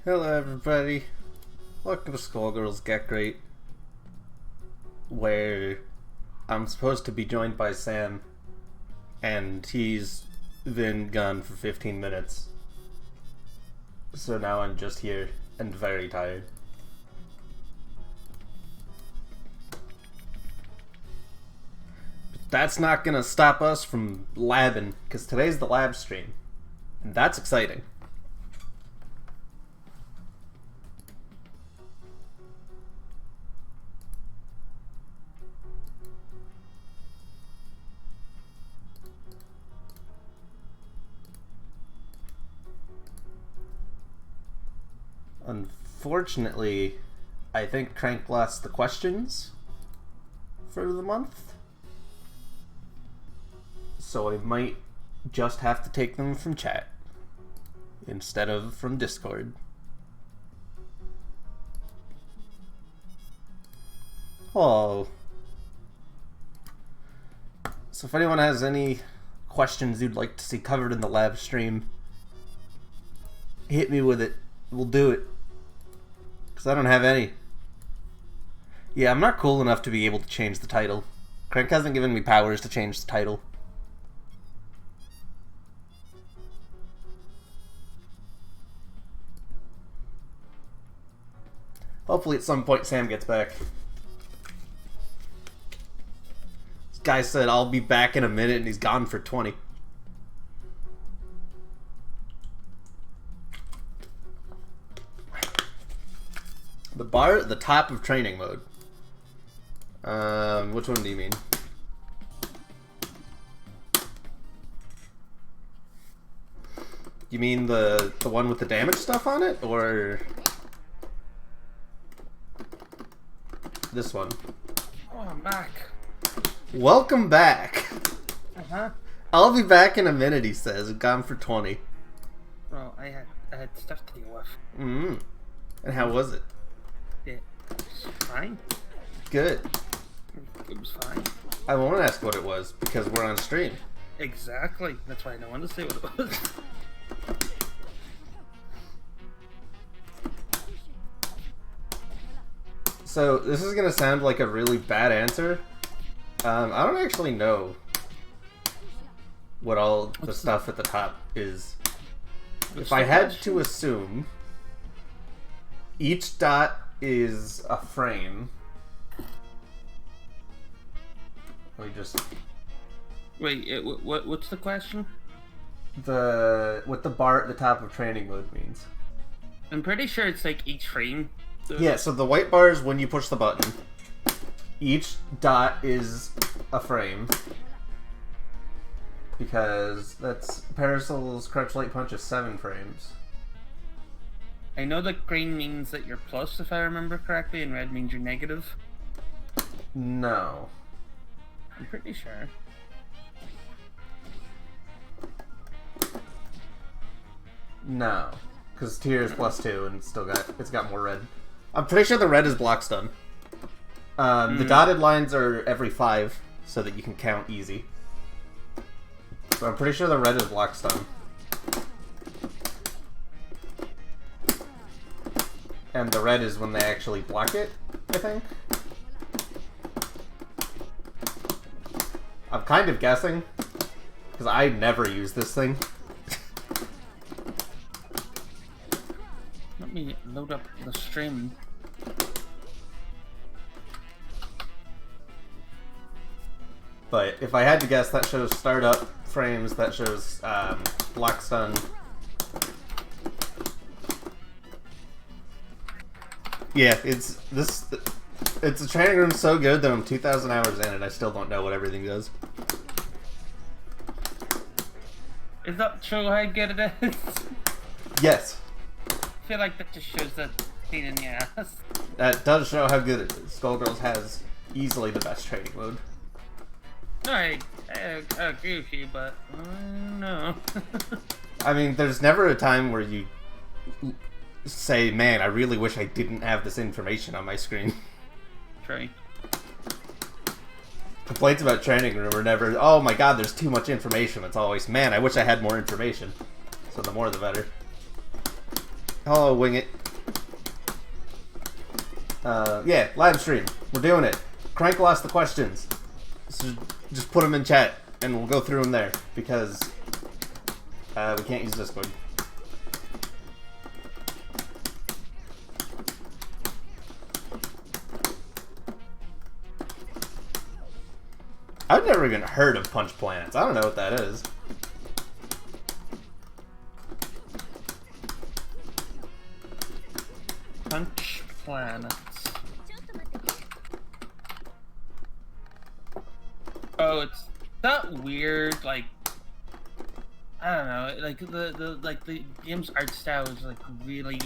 Hello everybody, welcome to Skullgirls Get Great, where I'm supposed to be joined by Sam, and he's been gone for 15 minutes, so now I'm just here, and very tired. But that's not gonna stop us from labbing, because today's the lab stream, and that's exciting. Unfortunately, I think Crank lost the questions for the month, so I might just have to take them from chat instead of from Discord. Oh. So if anyone has any questions you'd like to see covered in the lab stream, hit me with it. We'll do it. Because I don't have any. Yeah, I'm not cool enough to be able to change the title. Crank hasn't given me powers to change the title. Hopefully at some point Sam gets back. This guy said I'll be back in a minute and he's gone for 20. The bar at the top of training mode. Which one do you mean? You mean the one with the damage stuff on it, or this one? Oh, I'm back. Welcome back. Uh-huh. I'll be back in a minute, he says. Gone for 20. Well, I had stuff to deal with. And how was it? It was fine. Good. It was fine. I won't ask what it was, because we're on stream. Exactly. That's why I don't want to say what it was. So, this is gonna sound like a really bad answer. I don't actually know what all the stuff at the top is. If I had to assume, each dot is a frame. Let me just... Wait, what's the question? What the bar at the top of training mode means. I'm pretty sure it's like each frame. Yeah, so the white bar is when you push the button. Each dot is a frame. Because that's Parasol's Crouch Light Punch is 7 frames. I know that green means that you're plus, if I remember correctly, and red means you're negative. No. I'm pretty sure. No. Because tier is +2 and it's got more red. I'm pretty sure the red is block stun. The dotted lines are every 5, so that you can count easy. So I'm pretty sure the red is block stun. And the red is when they actually block it, I think. I'm kind of guessing, because I never use this thing. Let me load up the stream. But if I had to guess, that shows startup frames, that shows block stun. Yeah, it's a training room so good that I'm 2,000 hours in and I still don't know what everything does. Is that show how good it is? Yes. I feel like that just shows that pain in the ass. That does show how good it is. Skullgirls has easily the best training mode. I agree with you, but no. I mean, there's never a time where you say, man, I really wish I didn't have this information on my screen. True. Complaints about training room are never, oh my god, there's too much information. It's always, man, I wish I had more information. So the more the better. Hello, Wing It. Yeah, live stream. We're doing it. Crank will ask the questions. So just put them in chat, and we'll go through them there, because we can't use Discord. I've never even heard of Punch Planets. I don't know what that is. Punch Planets. Oh, it's that weird, like, I don't know, like the game's art style is like really.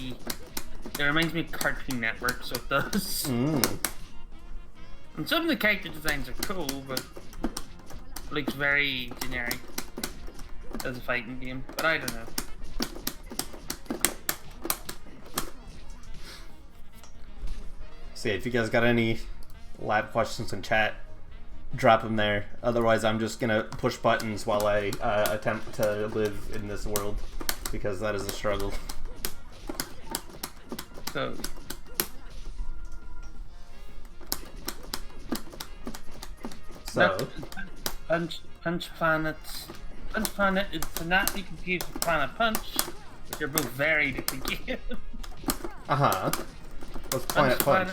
It reminds me of Cartoon Network, so it does. Mm. And some of the character designs are cool, but it looks very generic as a fighting game. But I don't know. So yeah, if you guys got any lab questions in chat, drop them there. Otherwise, I'm just gonna push buttons while I attempt to live in this world, because that is a struggle. So. Punch Planets. Punch Planet is to not be confused with Planet Punch, but they're both very different games. Uh-huh. What's Planet Punch?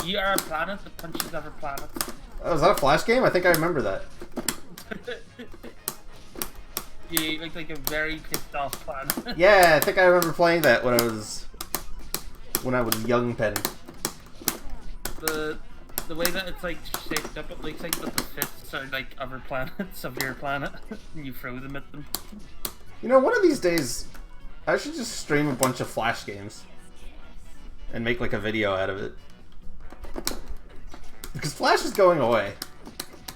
You are a planet that punches other planets. Oh, is that a Flash game? I think I remember that. You look like a very pissed off planet. Yeah, I think I remember playing that when I was young Penny. The way that it's like shaped up, it looks like that the fists are like other planets of your planet, and you throw them at them. You know, one of these days, I should just stream a bunch of Flash games and make like a video out of it. Because Flash is going away,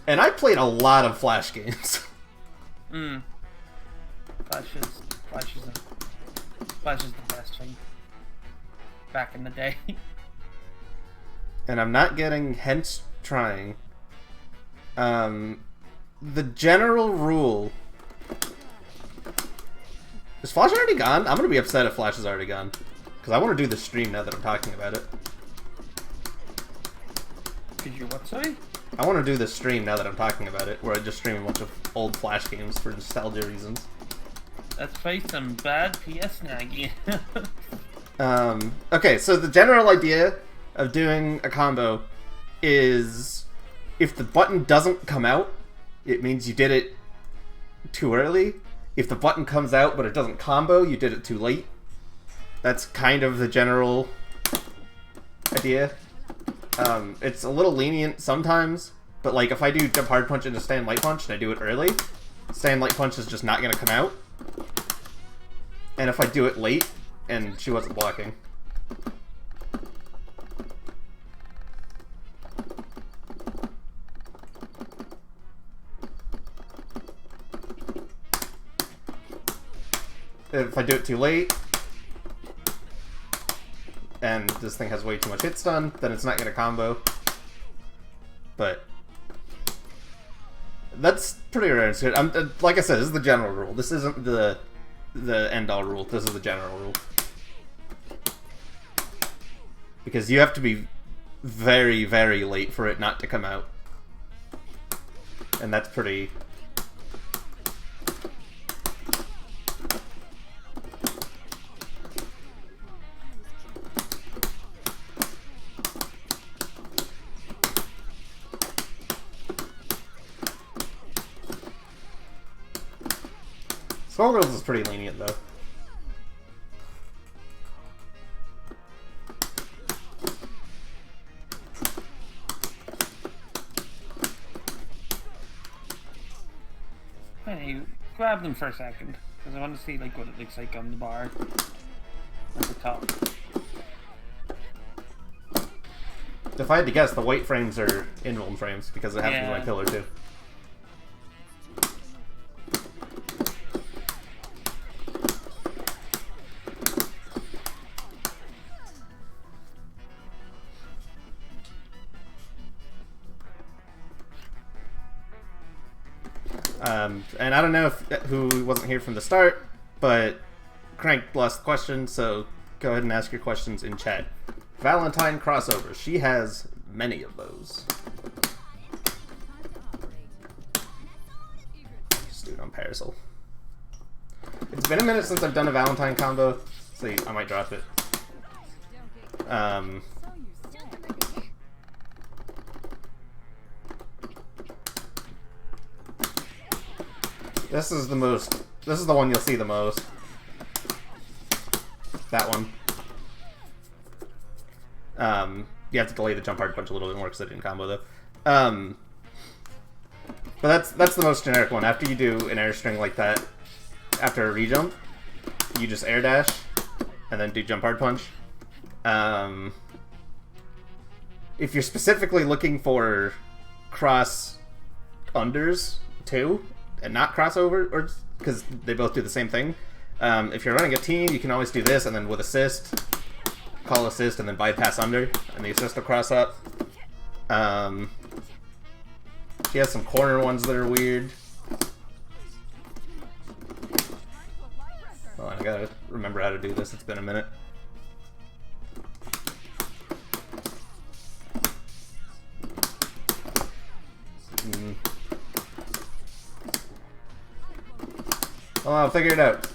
and I played a lot of Flash games. Flash is the best thing. Back in the day. And I'm not getting hence trying. The general rule. Is Flash already gone? I'm gonna be upset if Flash is already gone. Because I want to do the stream now that I'm talking about it. Did you what, sorry? I want to do the stream now that I'm talking about it, where I just stream a bunch of old Flash games for nostalgia reasons. Let's play some bad PS Naggy. Okay, so the general idea of doing a combo is if the button doesn't come out, it means you did it too early. If the button comes out but it doesn't combo, you did it too late. That's kind of the general idea. It's a little lenient sometimes, but like if I do jump hard punch into stand light punch and I do it early, stand light punch is just not going to come out. And if I do it late and she wasn't blocking. If I do it too late, and this thing has way too much hit stun, then it's not going to combo. But that's pretty rare. Like I said, this is the general rule. This isn't the end-all rule. This is the general rule. Because you have to be very, very late for it not to come out. And that's pretty... Skullgirls is pretty lenient, though. Hey, grab them for a second, because I want to see like what it looks like on the bar at the top. If I had to guess, the white frames are invuln frames, because it happens to be my pillar, too. And I don't know if who wasn't here from the start, but Crank blessed the question, so go ahead and ask your questions in chat. Valentine crossover. She has many of those. Just do it on Parasol. It's been a minute since I've done a Valentine combo, so I might drop it. This is the one you'll see the most. That one. You have to delay the jump hard punch a little bit more because I didn't combo though. But that's the most generic one. After you do an air string like that, after a rejump, you just air dash and then do jump hard punch. If you're specifically looking for cross unders too, and not crossover, or because they both do the same thing. If you're running a team, you can always do this, and then with assist, call assist, and then bypass under, and the assist will cross up. She has some corner ones that are weird. Hold on, I gotta remember how to do this. It's been a minute. Well, I'll figure it out.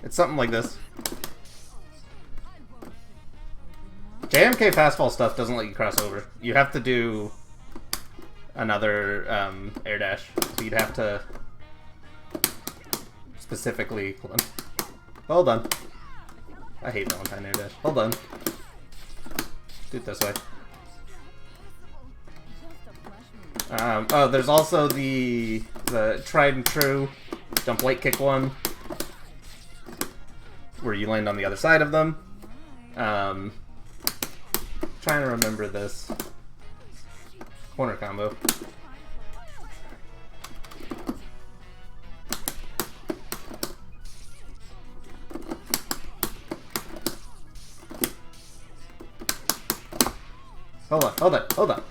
It's something like this. JMK fastfall stuff doesn't let you cross over. You have to do another air dash. So you'd have to specifically... Hold on. I hate Valentine air dash. Hold on. Do it this way. Oh, there's also the tried and true jump late kick one, where you land on the other side of them. Trying to remember this corner combo. Hold on.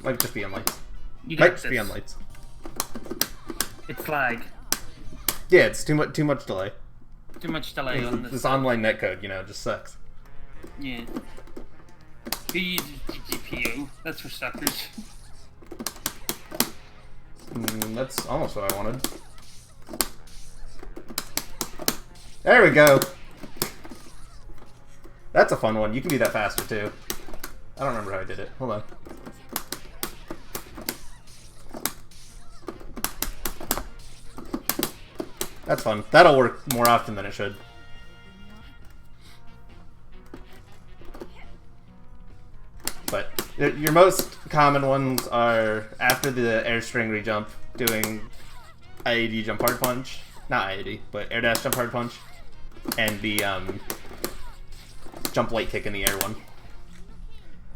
Might just be on lights. Might just be on lights. It's lag. Yeah, it's too much delay. Too much delay on this. This online netcode, just sucks. Yeah. Who uses GPO? That's for suckers. That's almost what I wanted. There we go. That's a fun one. You can do that faster too. I don't remember how I did it. Hold on. That's fun. That'll work more often than it should. But your most common ones are after the air string rejump, doing IAD jump hard punch. Not IAD, but air dash jump hard punch. And the jump late kick in the air one.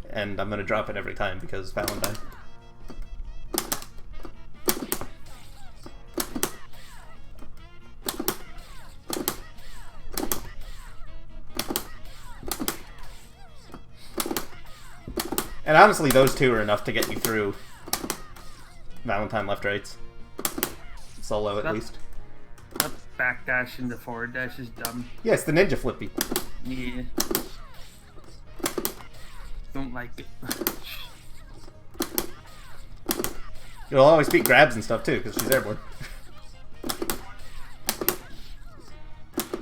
And I'm going to drop it every time because Valentine. And honestly, those two are enough to get you through Valentine left rights. Solo, at least. That backdash into forward dash is dumb. Yeah, it's the ninja flippy. Yeah. Don't like it. You'll always beat grabs and stuff, too, because she's airborne.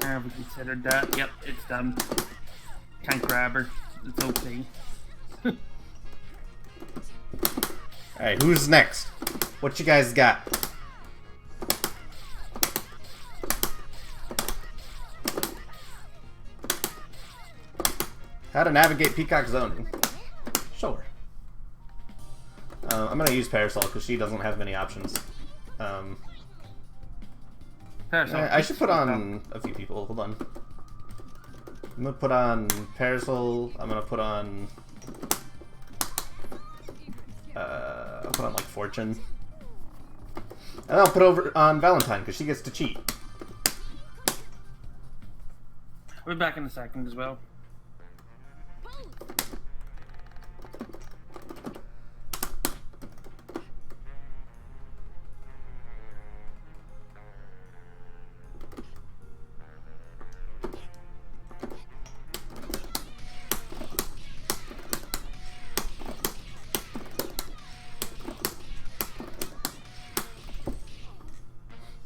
We considered that. Yep, it's dumb. Can't grab her. It's okay. Alright, who's next? What you guys got? How to navigate Peacock zoning. Sure. I'm gonna use Parasol because she doesn't have many options. Parasol. I should put on a few people. Hold on. I'm gonna put on Parasol. I'm gonna put on... I'll put on like Fortune. And I'll put over on Valentine because she gets to cheat. We'll be back in a second as well.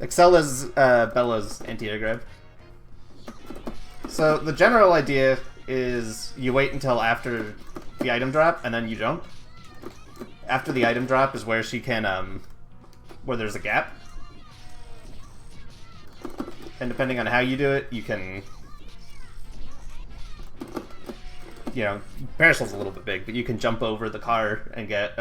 Excel is Bella's anti-air grab. So the general idea is you wait until after the item drop and then you jump. After the item drop is where she can, where there's a gap. And depending on how you do it, you can, you know, Parasol's a little bit big, but you can jump over the car and get,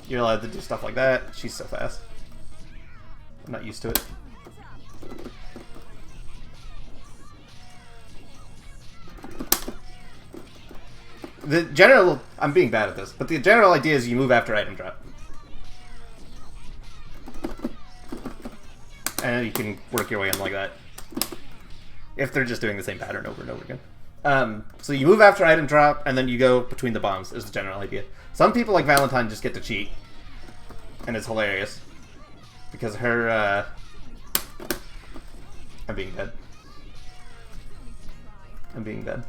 you're allowed to do stuff like that. She's so fast. I'm not used to it. The general... I'm being bad at this, but the general idea is you move after item drop. And you can work your way in like that. If they're just doing the same pattern over and over again. So you move after item drop, and then you go between the bombs, is the general idea. Some people like Valentine just get to cheat. And it's hilarious. Because her, I'm being dead. I'm being dead.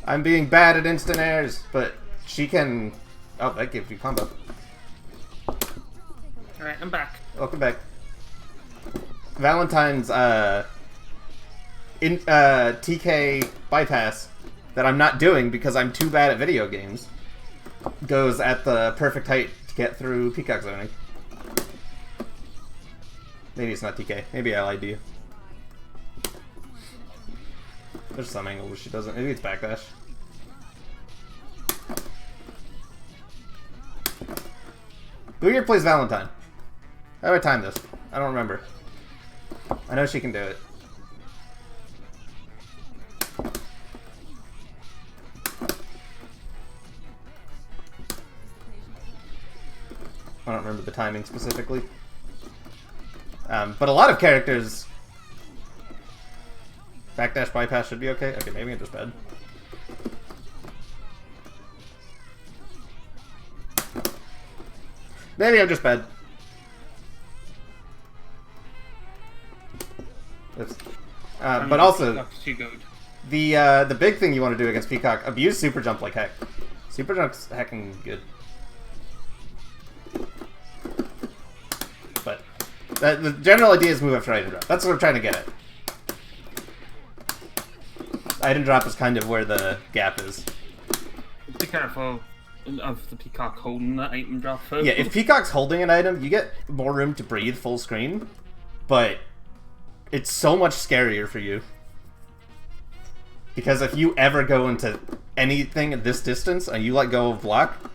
I'm being bad at instant airs, but she can... Oh, that gives you combo. Alright, I'm back. Welcome back. Valentine's, TK bypass that I'm not doing because I'm too bad at video games goes at the perfect height to get through Peacock zoning. Maybe it's not TK. Maybe I lied to you. There's some angle where she doesn't. Maybe it's backdash. Who here plays Valentine? How do I time this? I don't remember. I know she can do it. I don't remember the timing specifically. But a lot of characters... Backdash bypass should be okay? Okay, maybe I'm just bad. Maybe I'm just bad. Oops. But also, the big thing you want to do against Peacock, abuse Super Jump like heck. Super Jump's hecking good. But the general idea is move after item drop. That's what I'm trying to get at. Item drop is kind of where the gap is. Be careful of the Peacock holding the item drop. Yeah, if Peacock's holding an item, you get more room to breathe full screen, but it's so much scarier for you. Because if you ever go into anything at this distance and you let go of block,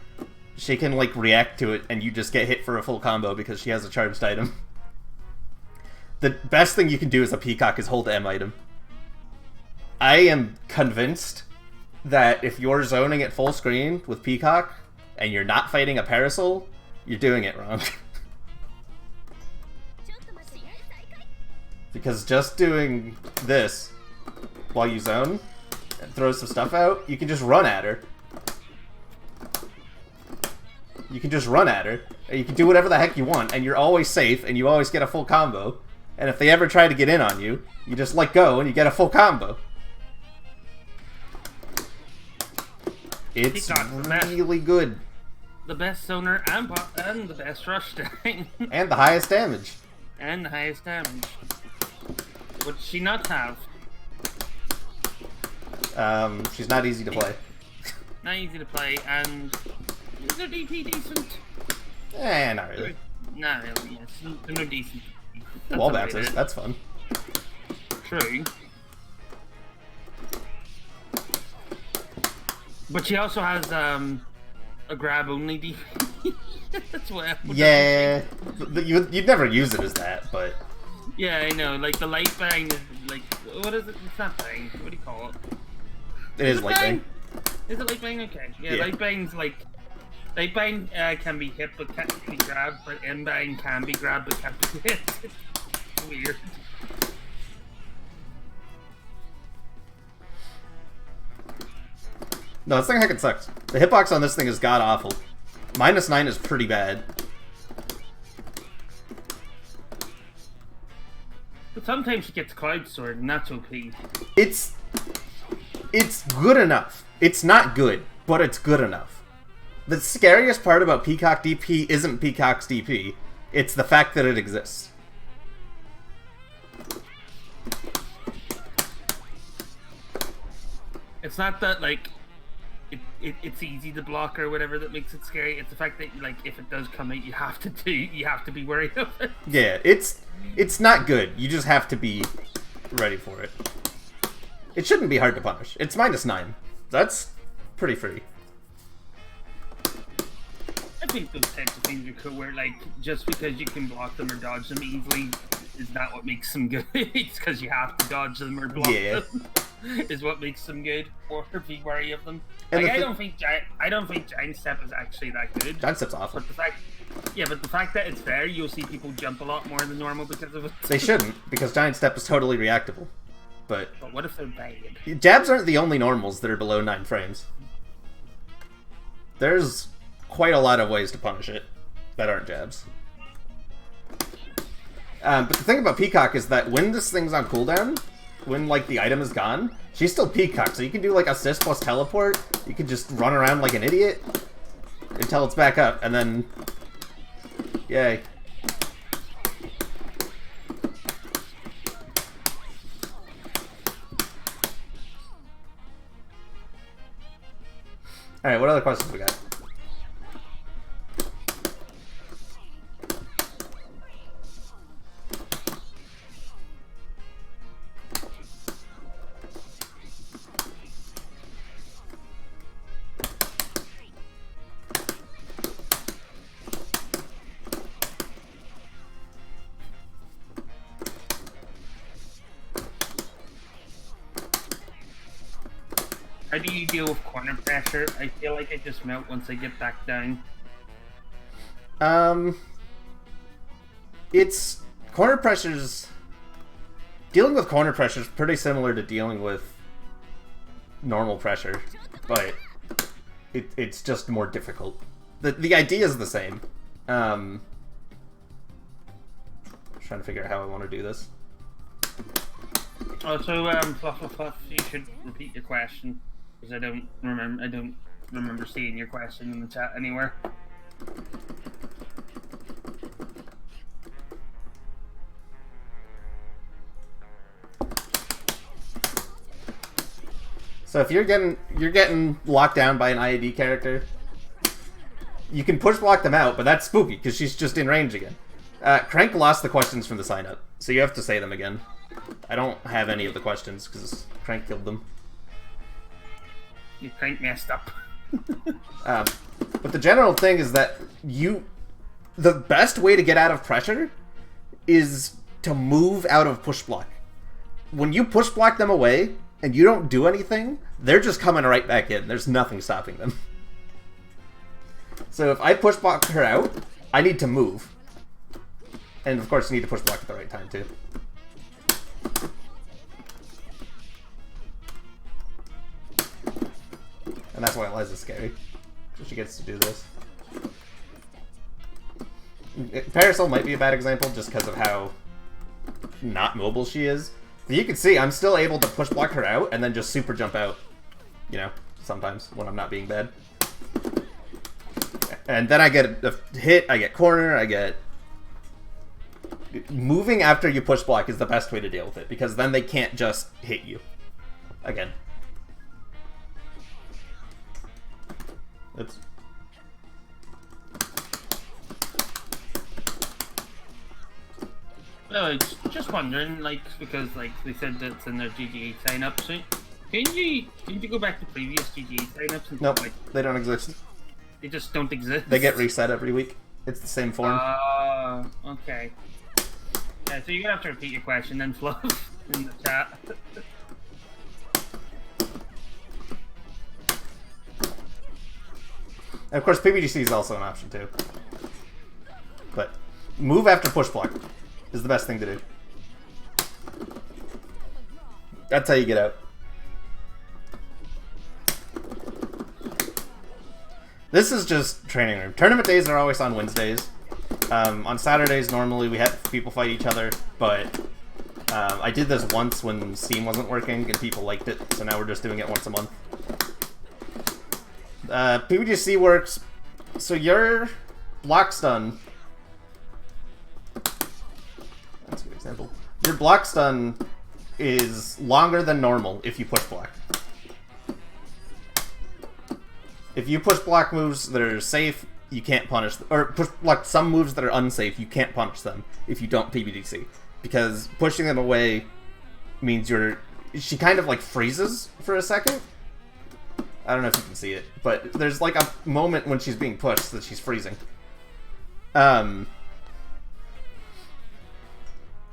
she can like react to it and you just get hit for a full combo because she has a charged item. The best thing you can do as a Peacock is hold M item. I am convinced that if you're zoning at full screen with Peacock and you're not fighting a Parasol, you're doing it wrong. Because just doing this while you zone and throw some stuff out, you can just run at her. You can just run at her, and you can do whatever the heck you want, and you're always safe, and you always get a full combo. And if they ever try to get in on you, you just let go, and you get a full combo. It's really good. The best zoner and the best rush time. And the highest damage. And the highest damage. Would she not have? She's not easy to play. Not easy to play, and is her DP decent? Eh, not really. Not really, yes. They're no decent. Wall bounces, that's fun. True. But she also has a grab only DP. That's what happened. Yeah, you'd never use it as that, but yeah, I know. Like the light bang is like, what is it? It's not bang. What do you call it? It is light bang. Is it light bang? Okay. Yeah, light bang's like light bang can be hit but can't be grabbed, but M bang can be grabbed but can't be hit. It's weird. No, this thing heckin' sucks. The hitbox on this thing is god-awful. -9 is pretty bad. But sometimes she gets Cloud Sword, and that's OP. It's good enough. It's not good, but it's good enough. The scariest part about Peacock DP isn't Peacock's DP. It's the fact that it exists. It's not that, like, it's easy to block or whatever that makes it scary. It's the fact that, like, if it does come out, you have to be worried of it. Yeah, it's not good. You just have to be ready for it. It shouldn't be hard to punish. It's -9. That's pretty free. I think those types of things are cool where, like, just because you can block them or dodge them easily is not what makes them good. It's because you have to dodge them or block them is what makes them good, or be wary of them. Like, I don't think Giant Step is actually that good. Giant Step's awful. But the fact that it's there, you'll see people jump a lot more than normal because of it. They shouldn't, because Giant Step is totally reactable. But what if they're bad? Jabs aren't the only normals that are below 9 frames. There's quite a lot of ways to punish it that aren't jabs. But the thing about Peacock is that when this thing's on cooldown, when, like, the item is gone, she's still Peacock, so you can do, like, assist plus teleport, you can just run around like an idiot until it's back up, and then... Yay. Alright, what other questions we got? How do you deal with corner pressure? I feel like I just melt once I get back down. It's... Corner pressure's... Dealing with corner pressure is pretty similar to dealing with normal pressure, but it's just more difficult. The idea is the same. I'm trying to figure out how I want to do this. Also, Fluff, you should repeat your question. Because I don't remember seeing your question in the chat anywhere. So if you're getting locked down by an IAD character, you can push block them out, but that's spooky because she's just in range again. Crank lost the questions from the sign up, so you have to say them again. I don't have any of the questions because Crank killed them. You Crank messed up. But the general thing is that the best way to get out of pressure is to move out of push block. When you push block them away and you don't do anything, they're just coming right back in. There's nothing stopping them. So if I push block her out, I need to move. And of course you need to push block at the right time too. And that's why Eliza's scary. So she gets to do this. Parasol might be a bad example just because of how not mobile she is. But you can see I'm still able to push block her out and then just super jump out. You know, sometimes when I'm not being bad. And then I get a hit, I get corner, I get... Moving after you push block is the best way to deal with it, because then they can't just hit you. Again. Oops. No, it's just wondering, like, because, like, they said that it's in their GGA sign-up, so can you go back to previous GGA sign-ups? And Nope, like, they don't exist. they just don't exist? They get reset every week. It's the same form. Okay. Yeah, so you're gonna have to repeat your question then, Fluff, in the chat. And of course, PBGC is also an option too. But move after push block is the best thing to do. That's how you get out. This is just training room. Tournament days are always on Wednesdays. On Saturdays, normally we have people fight each other, but I did this once when Steam wasn't working and people liked it, so now we're just doing it once a month. PVGC works, so your block stun... That's a good example. Your block stun is longer than normal if you push block. If you push block moves that are safe, you can't punish them. Or push block some moves that are unsafe, you can't punish them if you don't PBDC. Because pushing them away means she kind of like freezes for a second. I don't know if you can see it, but there's like a moment when she's being pushed that she's freezing.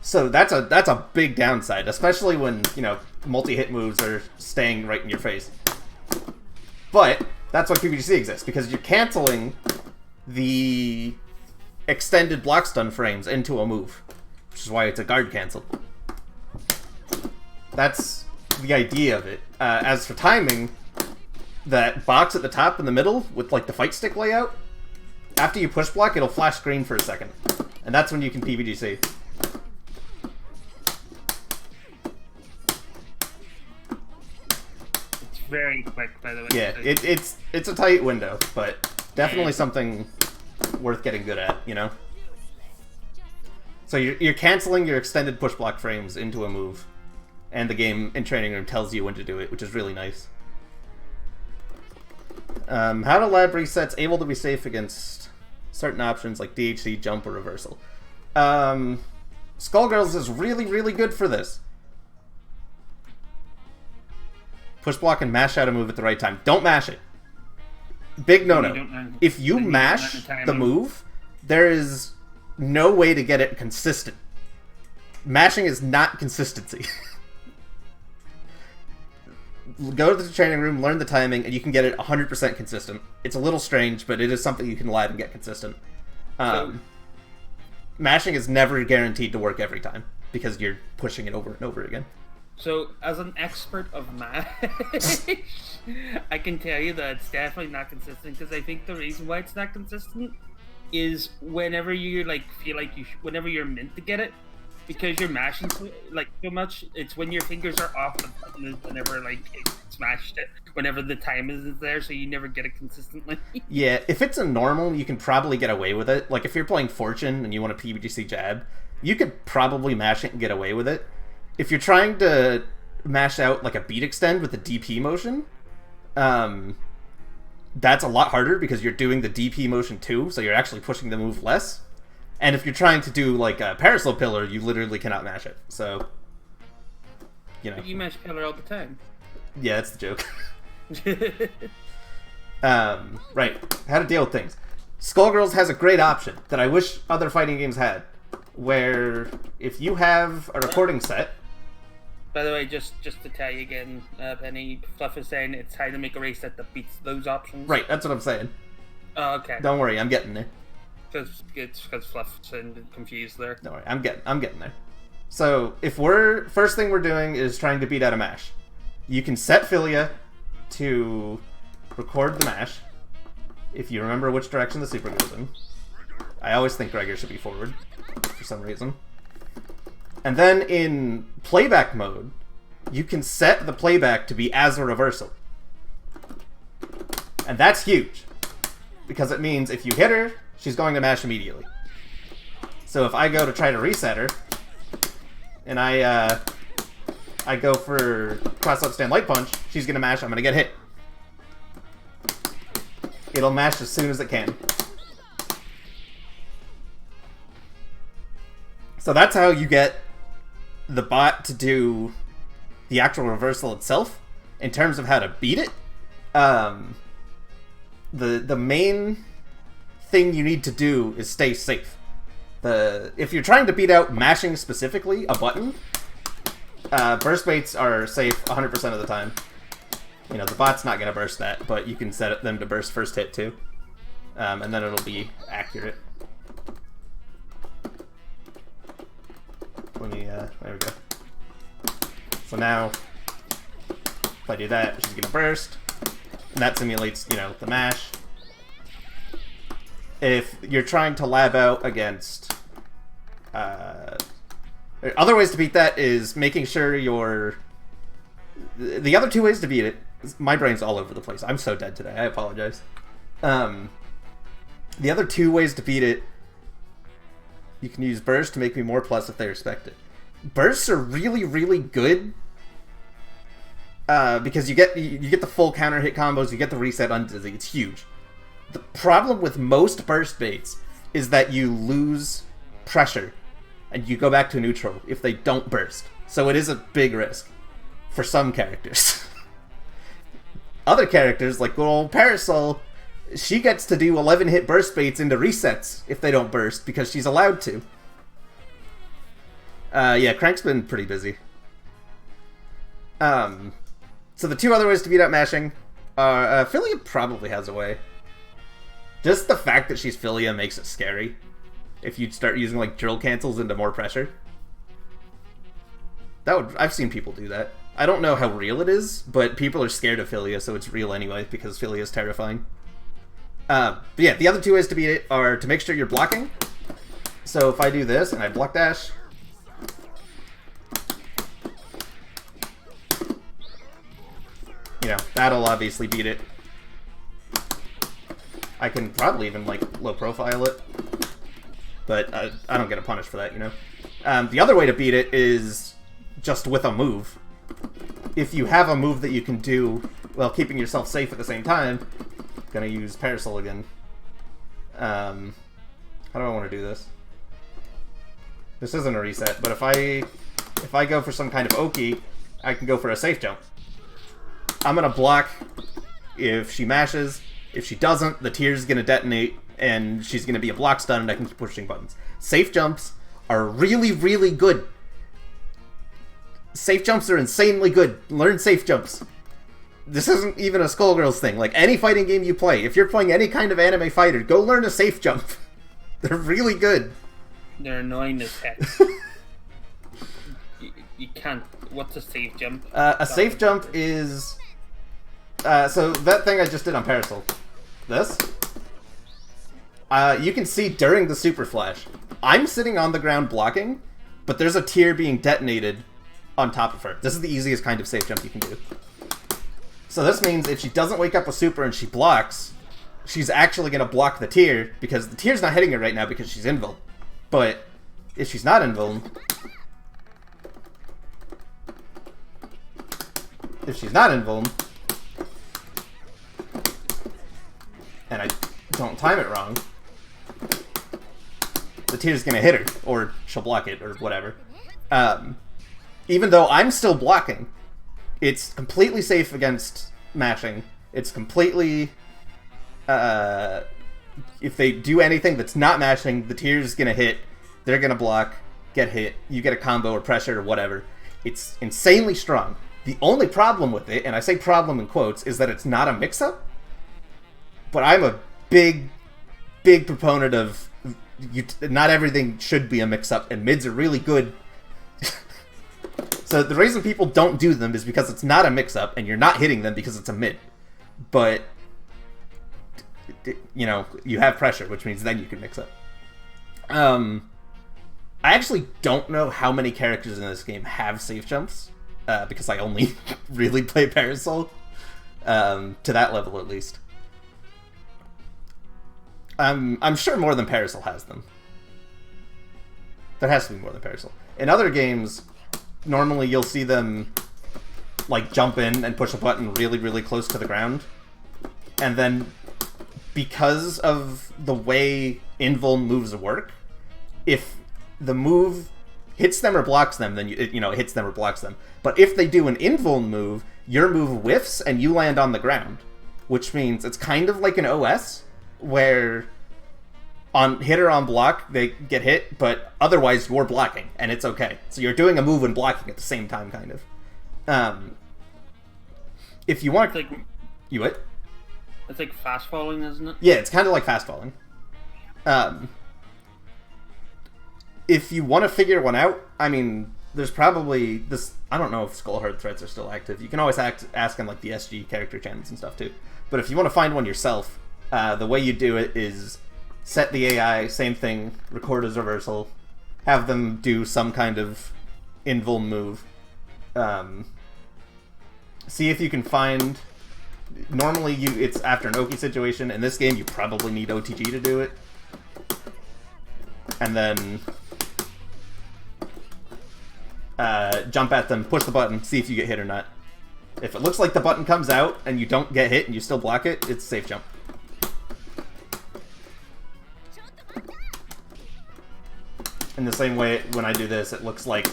So that's a big downside, especially when, you know, multi-hit moves are staying right in your face. But that's why PVGC exists, because you're canceling the extended block stun frames into a move, which is why it's a guard cancel. That's the idea of it. As for timing, that box at the top in the middle with like the fight stick layout, after you push block, it'll flash green for a second, and that's when you can PVGC. It's very quick, by the way. Yeah, it's a tight window, but definitely something worth getting good at, you know? So you're canceling your extended push block frames into a move, and the game in Training Room tells you when to do it, which is really nice. How do lab resets able to be safe against certain options like DHC, jump, or reversal? Skullgirls is really, really good for this. Push block and mash out a move at the right time. Don't mash it. Big no-no. If you mash the move, there is no way to get it consistent. Mashing is not consistency. Go to the training room, learn the timing, and you can get it 100% consistent. It's a little strange, but it is something you can lab and get consistent. Mashing is never guaranteed to work every time, because you're pushing it over and over again. So, as an expert of mash, I can tell you that it's definitely not consistent, because I think the reason why it's not consistent is whenever you like feel like whenever you're meant to get it, because you're mashing so much, it's when your fingers are off the button is whenever like it smashed it, whenever the time is there, so you never get it consistently. Yeah, if it's a normal, you can probably get away with it. Like if you're playing Fortune and you want a PBGC jab, you could probably mash it and get away with it. If you're trying to mash out like a beat extend with the DP motion, that's a lot harder because you're doing the DP motion too, so you're actually pushing the move less. And if you're trying to do like a parasol pillar, you literally cannot mash it. So, you know. But you mash pillar all the time. Yeah, that's the joke. Right. How to deal with things. Skullgirls has a great option that I wish other fighting games had, where if you have a recording set. By the way, just to tell you again, Penny, Fluff is saying it's time to make a race that beats those options. Right, that's what I'm saying. Oh, okay. Don't worry, I'm getting there. Because Fluff sounded confused there. Don't worry, I'm getting there. So if first thing we're doing is trying to beat out a mash. You can set Philia to record the mash, if you remember which direction the super goes in. I always think Gregor should be forward, for some reason. And then in playback mode, you can set the playback to be as a reversal. And that's huge, because it means if you hit her, she's going to mash immediately. So if I go to try to reset her, and I go for cross-up stand light punch, she's going to mash, I'm going to get hit. It'll mash as soon as it can. So that's how you get the bot to do the actual reversal itself. In terms of how to beat it, the main thing you need to do is stay safe. If you're trying to beat out mashing specifically a button, burst baits are safe 100% of the time. You know, the bot's not going to burst that, but you can set them to burst first hit too. And then it'll be accurate. There we go. So now, if I do that, she's going to burst. And that simulates, you know, the mash. If you're trying to lab out against Other ways to beat that is making sure your... The other two ways to beat it... My brain's all over the place. I'm so dead today. I apologize. The other two ways to beat it... You can use burst to make me more plus if they respect it. Bursts are really, really good. Because you get the full counter hit combos, you get the reset on Dizzy. It's huge. The problem with most burst baits is that you lose pressure. And you go back to neutral if they don't burst. So it is a big risk. For some characters. Other characters, like good old Parasol, she gets to do 11 hit burst baits into resets if they don't burst, because she's allowed to. Yeah, Crank's been pretty busy. So the two other ways to beat up mashing are... Philia probably has a way. Just the fact that she's Philia makes it scary. If you start using, like, drill cancels into more pressure. I've seen people do that. I don't know how real it is, but people are scared of Philia, so it's real anyway, because Philia is terrifying. But yeah, the other two ways to beat it are to make sure you're blocking. So if I do this, and I block dash... You know, that'll obviously beat it. I can probably even, like, low profile it. But I don't get a punish for that, you know? The other way to beat it is just with a move. If you have a move that you can do while keeping yourself safe at the same time, I'm gonna use Parasol again. How do I want to do this? This isn't a reset, but if I go for some kind of Oki, I can go for a safe jump. I'm gonna block if she mashes. If she doesn't, the tier's gonna detonate, and she's gonna be a block stun, and I can keep pushing buttons. Safe jumps are really, really good. Safe jumps are insanely good. Learn safe jumps. This isn't even a Skullgirls thing. Like, any fighting game you play, if you're playing any kind of anime fighter, go learn a safe jump. They're really good. They're annoying as heck. you can't... What's a safe jump? A safe jump is... so that thing I just did on Parasol. This? You can see during the super flash, I'm sitting on the ground blocking, but there's a tier being detonated on top of her. This is the easiest kind of safe jump you can do. So this means if she doesn't wake up with super and she blocks, she's actually going to block the tier, because the tier's not hitting her right now because she's invuln. But if she's not invuln... If she's not invuln... And I don't time it wrong, the tier's gonna hit her, or she'll block it, or whatever. Even though I'm still blocking, it's completely safe against mashing. It's completely... if they do anything that's not mashing, the tier's gonna hit, they're gonna block, get hit, you get a combo or pressure or whatever. It's insanely strong. The only problem with it, and I say problem in quotes, is that it's not a mix-up. But I'm a big proponent of not everything should be a mix-up, and mids are really good. So the reason people don't do them is because it's not a mix-up, and you're not hitting them because it's a mid. But, you know, you have pressure, which means then you can mix up. I actually don't know how many characters in this game have safe jumps, because I only really play Parasol, to that level at least. I'm sure more than Parasol has them. There has to be more than Parasol. In other games, normally you'll see them like jump in and push a button really, really close to the ground. And then because of the way invuln moves work, if the move hits them or blocks them, then it hits them or blocks them. But if they do an invuln move, your move whiffs and you land on the ground. Which means it's kind of like an OS, where on hit or on block, they get hit, but otherwise you're blocking, and it's okay. So you're doing a move and blocking at the same time, kind of. If you want... It's like, you what? It's like fast falling, isn't it? Yeah, it's kind of like fast falling. If you want to figure one out, I mean, there's probably this... I don't know if Skullheart threads are still active. You can always ask on like the SG character channels and stuff too. But if you want to find one yourself, the way you do it is set the AI, same thing, record as reversal, have them do some kind of invul move. See if you can find... Normally it's after an Oki situation. In this game, you probably need OTG to do it. And then jump at them, push the button, see if you get hit or not. If it looks like the button comes out and you don't get hit and you still block it, it's safe jump. In the same way, when I do this, it looks like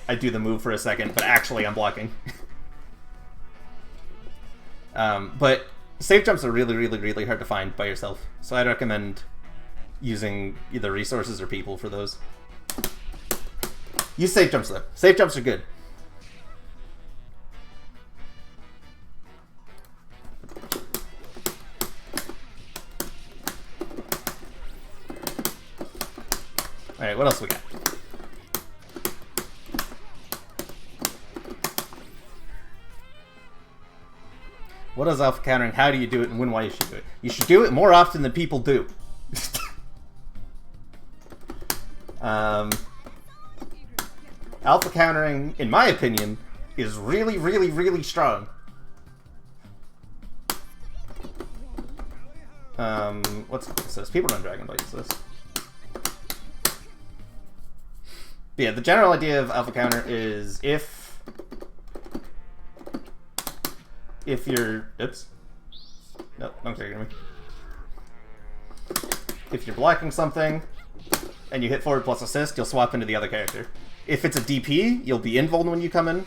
I do the move for a second, but actually I'm blocking. But safe jumps are really, really, really hard to find by yourself. So I'd recommend using either resources or people for those. Use safe jumps though. Safe jumps are good. Alright, what else we got? What is alpha countering? How do you do it and when why you should do it? You should do it more often than people do. Alpha countering, in my opinion, is really, really, really strong. What's this? People don't Dragon Bite this. But yeah, the general idea of alpha counter is if you're... Oops. Nope, don't trigger me. If you're blocking something and you hit forward plus assist, you'll swap into the other character. If it's a DP, you'll be invuln when you come in.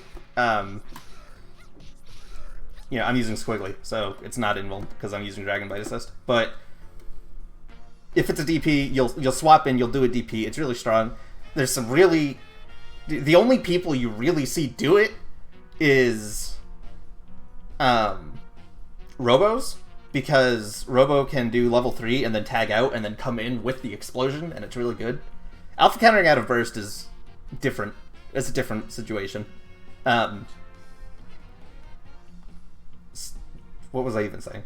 You know, I'm using Squiggly, so it's not invuln because I'm using Dragon Bite assist. But if it's a DP, you'll swap in, you'll do a DP. It's really strong. There's some really... The only people you really see do it is Robos, because Robo can do level 3 and then tag out and then come in with the explosion, and it's really good. Alpha countering out of burst is different. It's a different situation. What was I even saying?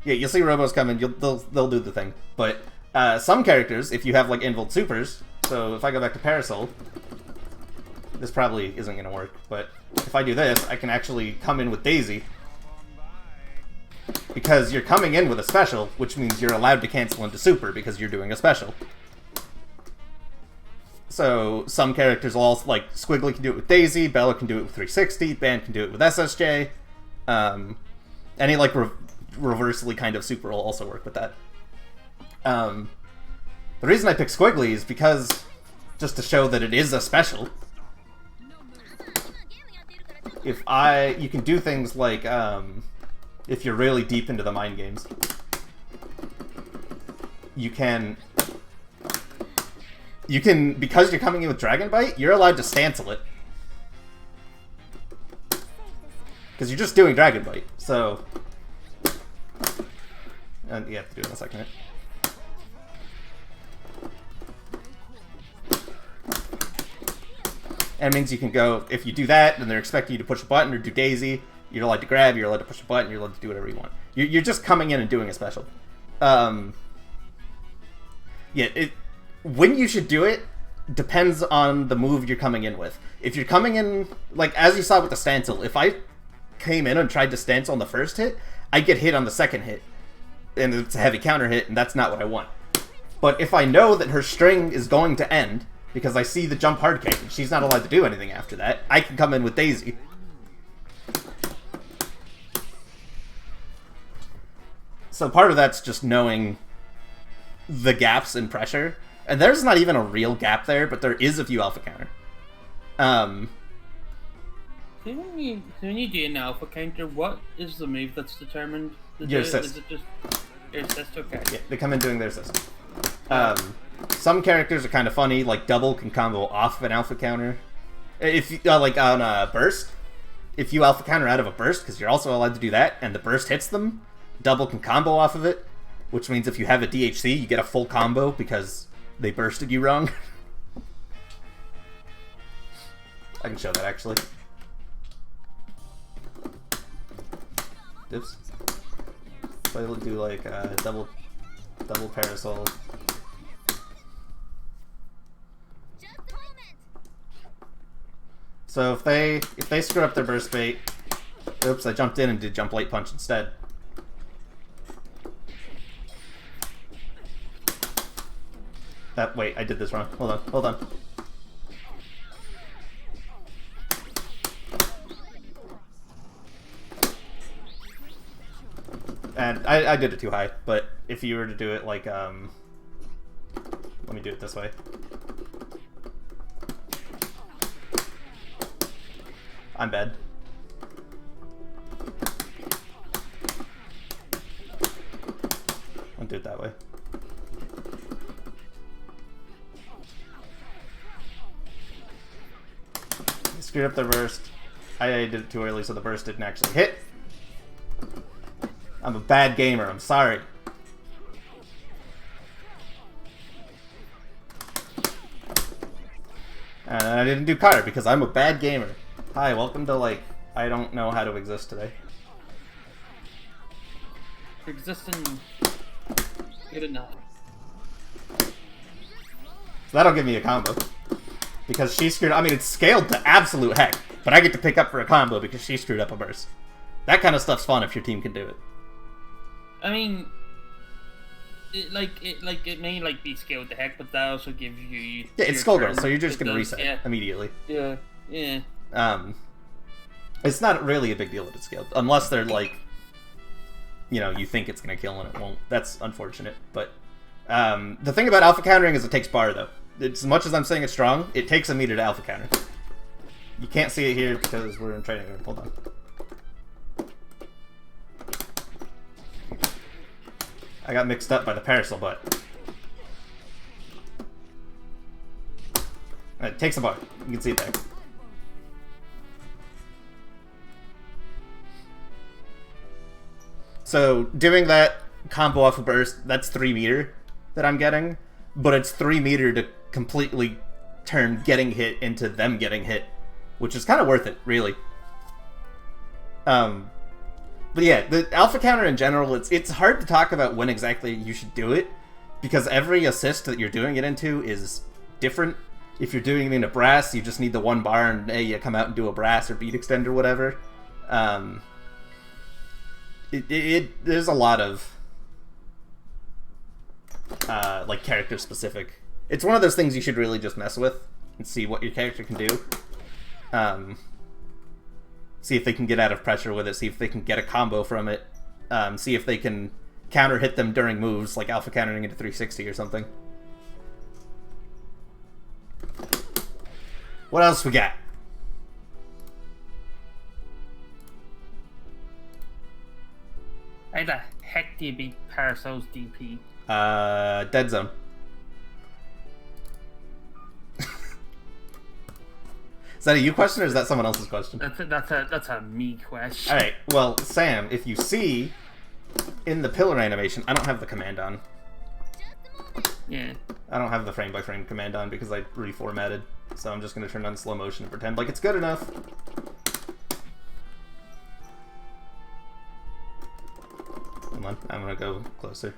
Yeah, you'll see Robos come in, they'll do the thing. But some characters, if you have like invuln supers, so if I go back to Parasol, this probably isn't going to work, but if I do this, I can actually come in with Daisy. Because you're coming in with a special, which means you're allowed to cancel into super because you're doing a special. So some characters will also, like, Squiggly can do it with Daisy, Bella can do it with 360, Ban can do it with SSJ. Any, like, reversely kind of super will also work with that. The reason I picked Squiggly is because, just to show that it is a special, you can do things like, if you're really deep into the mind games, you can, because you're coming in with Dragon Bite, you're allowed to stancel it. Because you're just doing Dragon Bite, so... And you have to do it in a second. And it means you can go, if you do that, then they're expecting you to push a button or do Daisy. You're allowed to grab, you're allowed to push a button, you're allowed to do whatever you want. You're just coming in and doing a special. When you should do it depends on the move you're coming in with. If you're coming in, like, as you saw with the stancel, if I came in and tried to stancel on the first hit, I'd get hit on the second hit. And it's a heavy counter hit, and that's not what I want. But if I know that her string is going to end, because I see the jump hard kick, and she's not allowed to do anything after that, I can come in with Daisy. So part of that's just knowing the gaps in pressure. And there's not even a real gap there, but there is a few alpha counter. When you do an alpha counter, what is the move that's determined? Your assist. Is it just your assist? Okay. Yeah, they come in doing their assist. Some characters are kind of funny, like Double can combo off an alpha counter. If you, like on a burst, if you alpha counter out of a burst, because you're also allowed to do that, and the burst hits them, Double can combo off of it, which means if you have a DHC, you get a full combo because they bursted you wrong. I can show that actually. Oops. So I will do like double parasol. So if they screw up their burst bait... Oops, I jumped in and did jump light punch instead. Wait, I did this wrong. Hold on. And I did it too high, but if you were to do it like, let me do it this way. I'm bad. I'll do it that way. I screwed up the burst. I did it too early, so the burst didn't actually hit. I'm a bad gamer, I'm sorry. And I didn't do Cutter because I'm a bad gamer. Hi, welcome to, like, I don't know how to exist today. Existing good enough. So that'll give me a combo. Because she screwed up. I mean, it's scaled to absolute heck. But I get to pick up for a combo because she screwed up a burst. That kind of stuff's fun if your team can do it. I mean, it may like be scaled to heck, but that also gives you. Yeah, it's Skullgirls, so you're just gonna reset immediately. Yeah. It's not really a big deal that it's scaled, unless they're like, you know, you think it's gonna kill and it won't. That's unfortunate. But the thing about alpha countering is it takes bar though. As much as I'm saying it's strong, it takes a meter to alpha counter. You can't see it here because we're in training room. Hold on. I got mixed up by the parasol butt. It takes a bar. You can see it there. So doing that combo off a burst, that's 3 meter that I'm getting, but it's 3 meter to completely turn getting hit into them getting hit, which is kind of worth it, really. But yeah, the alpha counter in general, it's hard to talk about when exactly you should do it, because every assist that you're doing it into is different. If you're doing it in a brass, you just need the 1 bar, and hey, you come out and do a brass or beat extend or whatever. There's a lot of like character specific. It's one of those things you should really just mess with and see what your character can do. See if they can get out of pressure with it, see if they can get a combo from it, see if they can counter hit them during moves, like alpha countering into 360 or something. What else we got? How the heck do you beat Parasol's DP? Dead zone. Is that a you question or is that someone else's question? That's a me question. Alright, well, Sam, if you see in the pillar animation, I don't have the command on. Yeah. I don't have the frame by frame command on because I reformatted. So I'm just going to turn on slow motion and pretend like it's good enough. Come on, I'm going to go closer.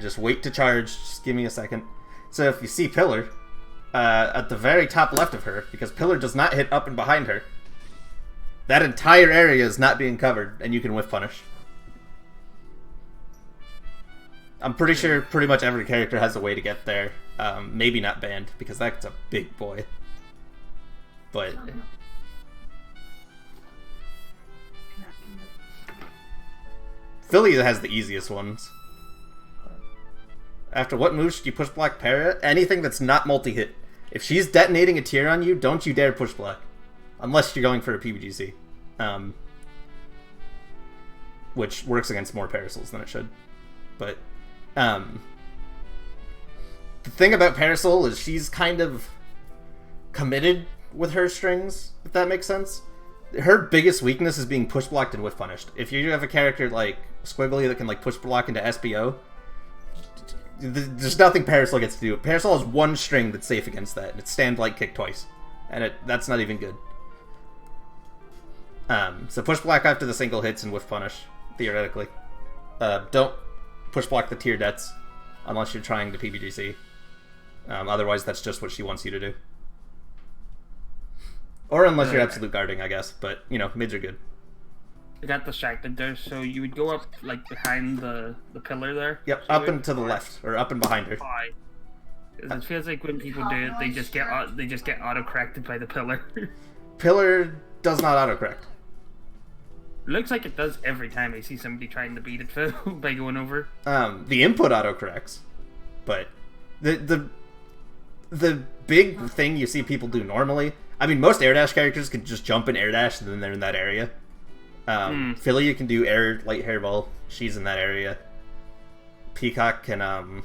Just wait to charge, just give me a second. So if you see Pillar, at the very top left of her, because Pillar does not hit up and behind her, that entire area is not being covered, and you can whiff punish. I'm pretty sure pretty much every character has a way to get there. Maybe not Band, because that's a big boy. But Philly has the easiest ones. After what move should you push block Para? Anything that's not multi-hit. If she's detonating a tier on you, don't you dare push block. Unless you're going for a PBGC. Which works against more Parasols than it should. But the thing about Parasol is she's kind of committed with her strings, if that makes sense. Her biggest weakness is being push blocked and whiff punished. If you have a character like Squiggly that can like push block into SPO, there's nothing Parasol gets to do. Parasol has one string that's safe against that, and it's stand like kick twice. And that's not even good. So push block after the single hits and whiff punish, theoretically. Don't push block the tier debts unless you're trying to PBGC. Otherwise, that's just what she wants you to do. Or unless you're absolute guarding, I guess. But, you know, mids are good. I got distracted there, so you would go up, like, behind the pillar there. Yep, so up and to the left, or up and behind her. It feels like when people do it, they just get auto-corrected by the pillar. Pillar does not autocorrect. Looks like it does every time I see somebody trying to beat it by going over. The input autocorrects, but the big thing you see people do normally. I mean, most air dash characters can just jump and air dash, and then they're in that area. Philly, you can do air light hairball. She's in that area. Peacock can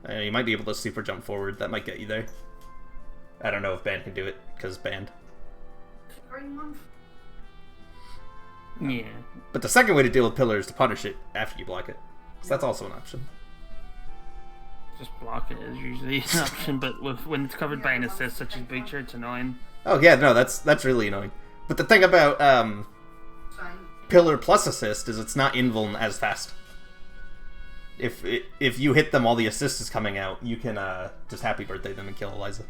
you might be able to super jump forward. That might get you there. I don't know if Band can do it because Band. Yeah. But the second way to deal with pillar is to punish it after you block it. So that's also an option. Just block it is usually an option, but when it's covered by an assist such as Butcher, it's annoying. Oh yeah, no, that's really annoying. But the thing about pillar plus assist is it's not invuln as fast. If you hit them while the assist is coming out, you can just happy birthday them and kill Eliza.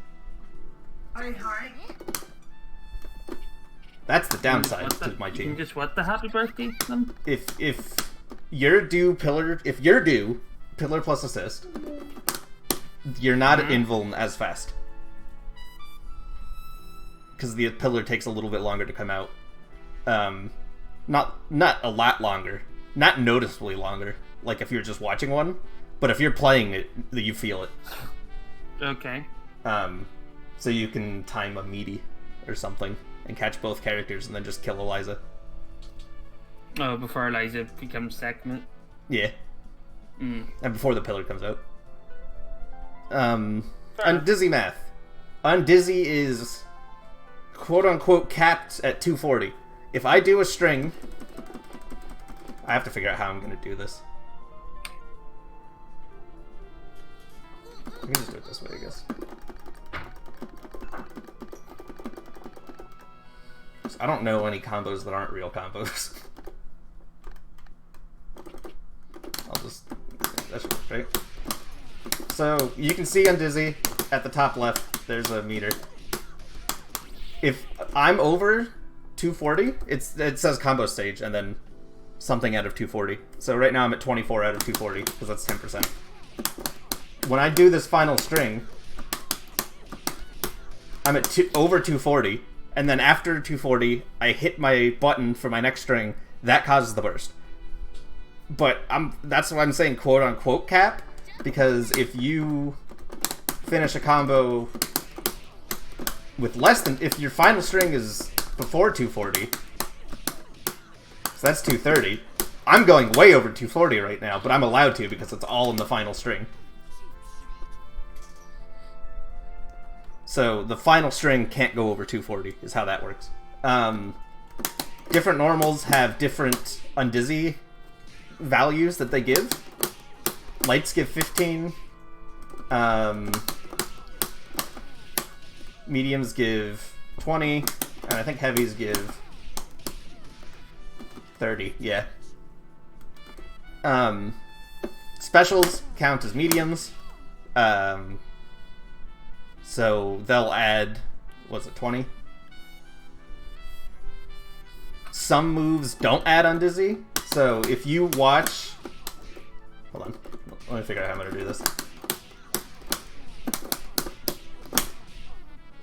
That's the downside to my team. You can just what the happy birthday them? If you're due pillar plus assist, you're not invuln as fast. Because the pillar takes a little bit longer to come out. Not a lot longer. Not noticeably longer. Like if you're just watching one. But if you're playing it, you feel it. Okay. So you can time a meaty or something and catch both characters and then just kill Eliza. Oh, before Eliza becomes segment. Yeah. And before the pillar comes out. Undizzy math. Undizzy is quote-unquote capped at 240. If I do a string... I have to figure out how I'm going to do this. I can just do it this way, I guess. I don't know any combos that aren't real combos. I'll just... That should work, right? So, you can see on Dizzy, at the top left, there's a meter. If I'm over 240, it says combo stage, and then something out of 240. So right now I'm at 24 out of 240, because that's 10%. When I do this final string, I'm at over 240, and then after 240, I hit my button for my next string. That causes the burst. But that's what I'm saying, quote-unquote cap, because if you finish a combo with less than... If your final string is before 240, so that's 230, I'm going way over 240 right now, but I'm allowed to because it's all in the final string. So the final string can't go over 240, is how that works. Different normals have different undizzy values that they give. Lights give 15. Mediums give 20. And I think heavies give 30, yeah. Specials count as mediums. So they'll add, what's it, 20? Some moves don't add on Dizzy. So if you watch... Hold on. Let me figure out how I'm going to do this.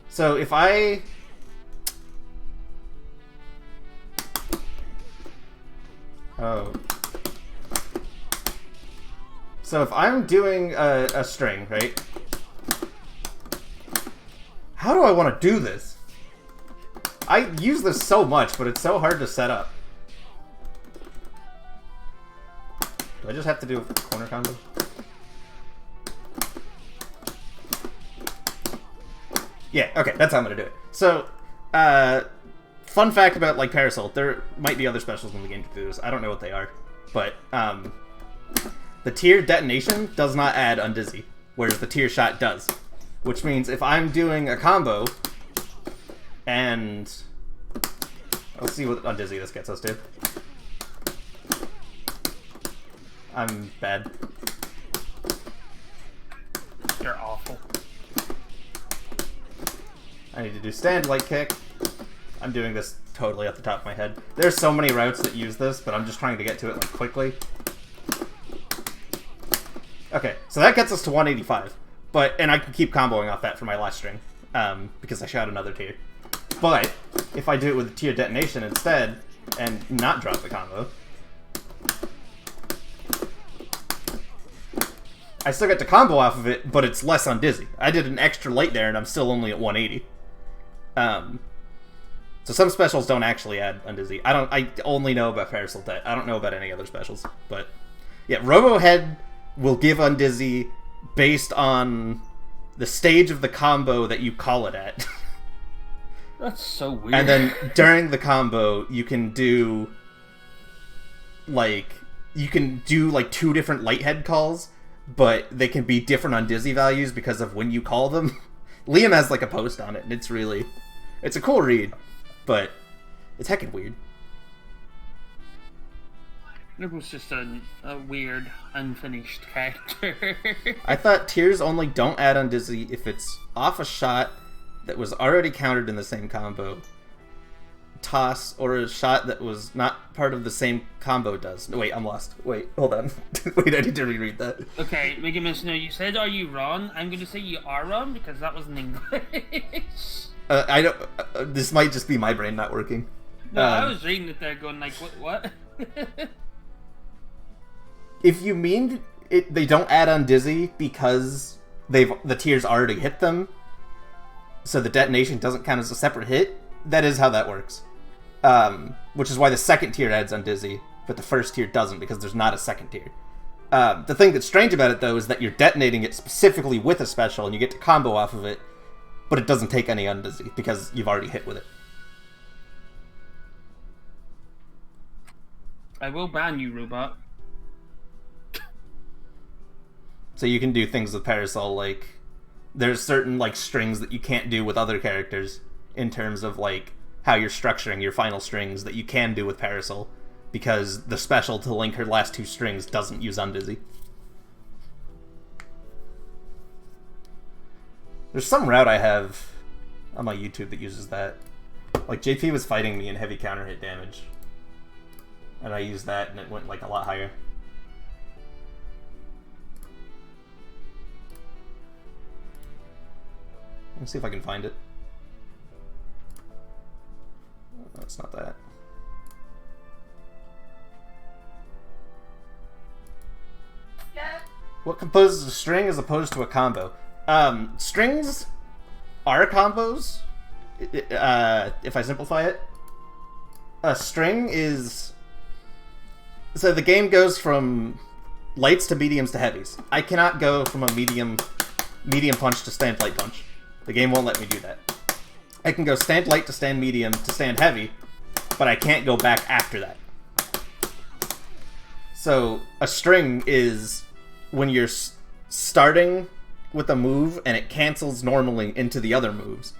So if I... Oh. So if I'm doing a string, right? How do I want to do this? I use this so much, but it's so hard to set up. Do I just have to do a corner combo? Yeah, okay, that's how I'm going to do it. So, fun fact about, like, Parasol, there might be other specials in the game to do this. I don't know what they are. But, the tier detonation does not add undizzy, whereas the tier shot does. Which means if I'm doing a combo, and... Let's see what undizzy this gets us to. I'm bad. You're awful. I need to do stand light kick. I'm doing this totally off the top of my head. There's so many routes that use this, but I'm just trying to get to it like quickly. Okay, so that gets us to 185. And I can keep comboing off that for my last string, because I shot another tier. But if I do it with a tier detonation instead, and not drop the combo, I still get to combo off of it, but it's less on Dizzy. I did an extra light there, and I'm still only at 180. So some specials don't actually add Undizzy. I only know about Parasol Tet. I don't know about any other specials. But yeah, Robo Head will give Undizzy based on the stage of the combo that you call it at. That's so weird. And then during the combo, you can do like 2 different Lighthead calls, but they can be different on Dizzy values because of when you call them. Liam has like a post on it, and it's a cool read, but it's heckin' weird. It was just a weird, unfinished character. I thought tiers only don't add on Dizzy if it's off a shot that was already countered in the same combo, toss, or a shot that was not part of the same combo does. No, wait, I'm lost. Wait, hold on. Wait, I need to reread that. Okay, Mega Miss, you said, are you wrong? I'm going to say you are wrong because that was in English. I don't. This might just be my brain not working. No, I was reading it there going like, what? If you mean it, they don't add on Dizzy because the tiers already hit them, so the detonation doesn't count as a separate hit, that is how that works. Which is why the second tier adds on Dizzy, but the first tier doesn't because there's not a second tier. The thing that's strange about it, though, is that you're detonating it specifically with a special, and you get to combo off of it, but it doesn't take any Undizzy because you've already hit with it. I will ban you, robot. So you can do things with Parasol, like there's certain like strings that you can't do with other characters in terms of like how you're structuring your final strings that you can do with Parasol, because the special to link her last 2 strings doesn't use Undizzy. There's some route I have on my YouTube that uses that. Like JP was fighting me in heavy counter hit damage, and I used that and it went like a lot higher. Let's see if I can find it. No, it's not that. What composes a string as opposed to a combo? Strings are combos, if I simplify it. A string is... So the game goes from lights to mediums to heavies. I cannot go from a medium punch to stand light punch. The game won't let me do that. I can go stand light to stand medium to stand heavy, but I can't go back after that. So a string is when you're starting with a move and it cancels normally into the other moves.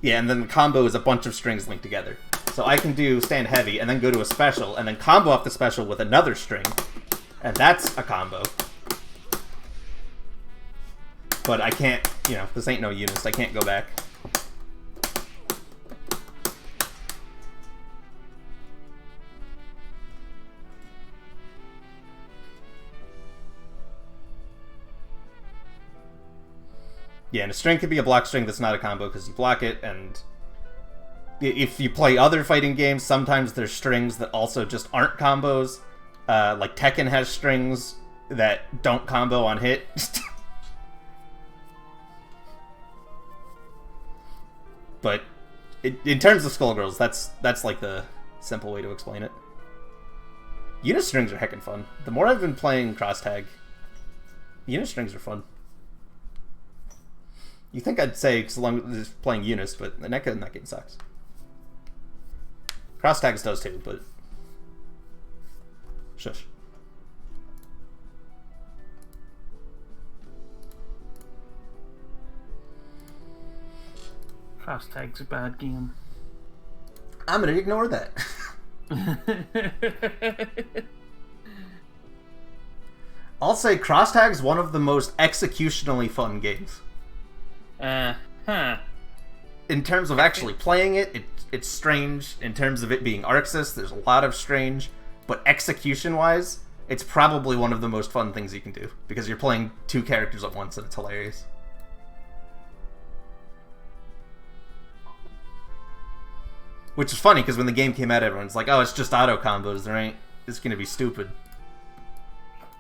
Yeah, and then the combo is a bunch of strings linked together. So I can do stand heavy and then go to a special and then combo off the special with another string, and that's a combo. But I can't, this ain't no Eunice. I can't go back. Yeah, and a string could be a block string that's not a combo because you block it, and if you play other fighting games, sometimes there's strings that also just aren't combos. Like Tekken has strings that don't combo on hit. But in terms of Skullgirls, that's like the simple way to explain it. Unit strings are heckin' fun. The more I've been playing Cross Tag, unit strings are fun. You think I'd say so long as playing Eunice, but the NECA in that game sucks. Cross Tags does too, but shush. Cross Tag's a bad game. I'm gonna ignore that. I'll say Cross Tag's one of the most executionally fun games. in terms of actually playing it, it's strange. In terms of it being Arc Sys, there's a lot of strange. But execution-wise, it's probably one of the most fun things you can do. Because you're playing 2 characters at once and it's hilarious. Which is funny, because when the game came out, everyone's like, oh, it's just auto combos, there ain't... It's gonna be stupid.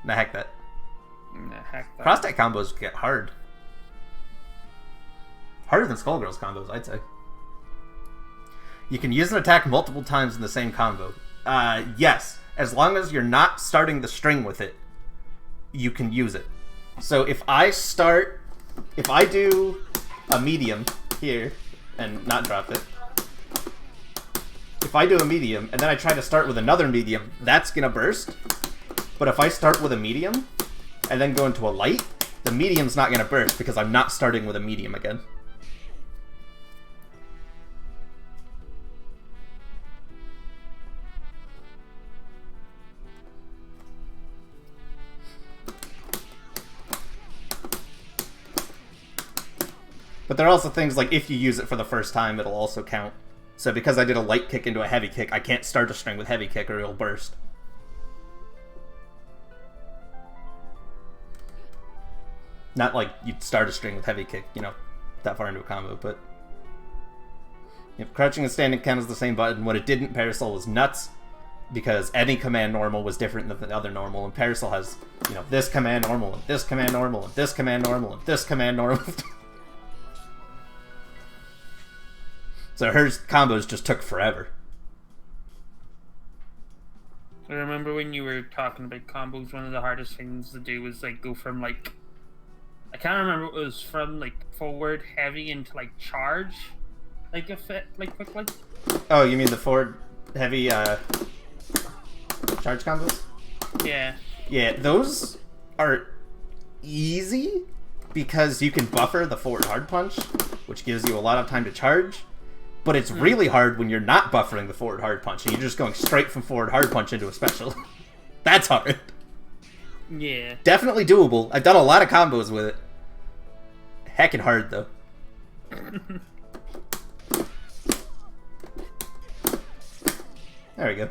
Nah, heck that. Nah, heck that. Cross-tag combos get hard. Harder than Skullgirls combos, I'd say. You can use an attack multiple times in the same combo. Yes. As long as you're not starting the string with it, you can use it. So if I do a medium here, and not drop it, if I do a medium, and then I try to start with another medium, that's gonna burst. But if I start with a medium, and then go into a light, the medium's not gonna burst, because I'm not starting with a medium again. But there are also things like if you use it for the first time, it'll also count. So because I did a light kick into a heavy kick, I can't start a string with heavy kick or it'll burst. Not like you'd start a string with heavy kick, you know, that far into a combo, but... If crouching and standing count as the same button, what it didn't, Parasol was nuts, because any command normal was different than the other normal, and Parasol has, you know, this command normal, and this command normal, and this command normal, and this command normal. So her combos just took forever. I remember when you were talking about combos, one of the hardest things to do was like go from like, I can't remember what it was, from like forward heavy into like charge, like like quickly. Oh, you mean the forward heavy charge combos? Yeah. Yeah, those are easy because you can buffer the forward hard punch, which gives you a lot of time to charge. But it's really hard when you're not buffering the forward hard punch and you're just going straight from forward hard punch into a special. That's hard. Yeah. Definitely doable. I've done a lot of combos with it. Heckin' hard, though. There we go.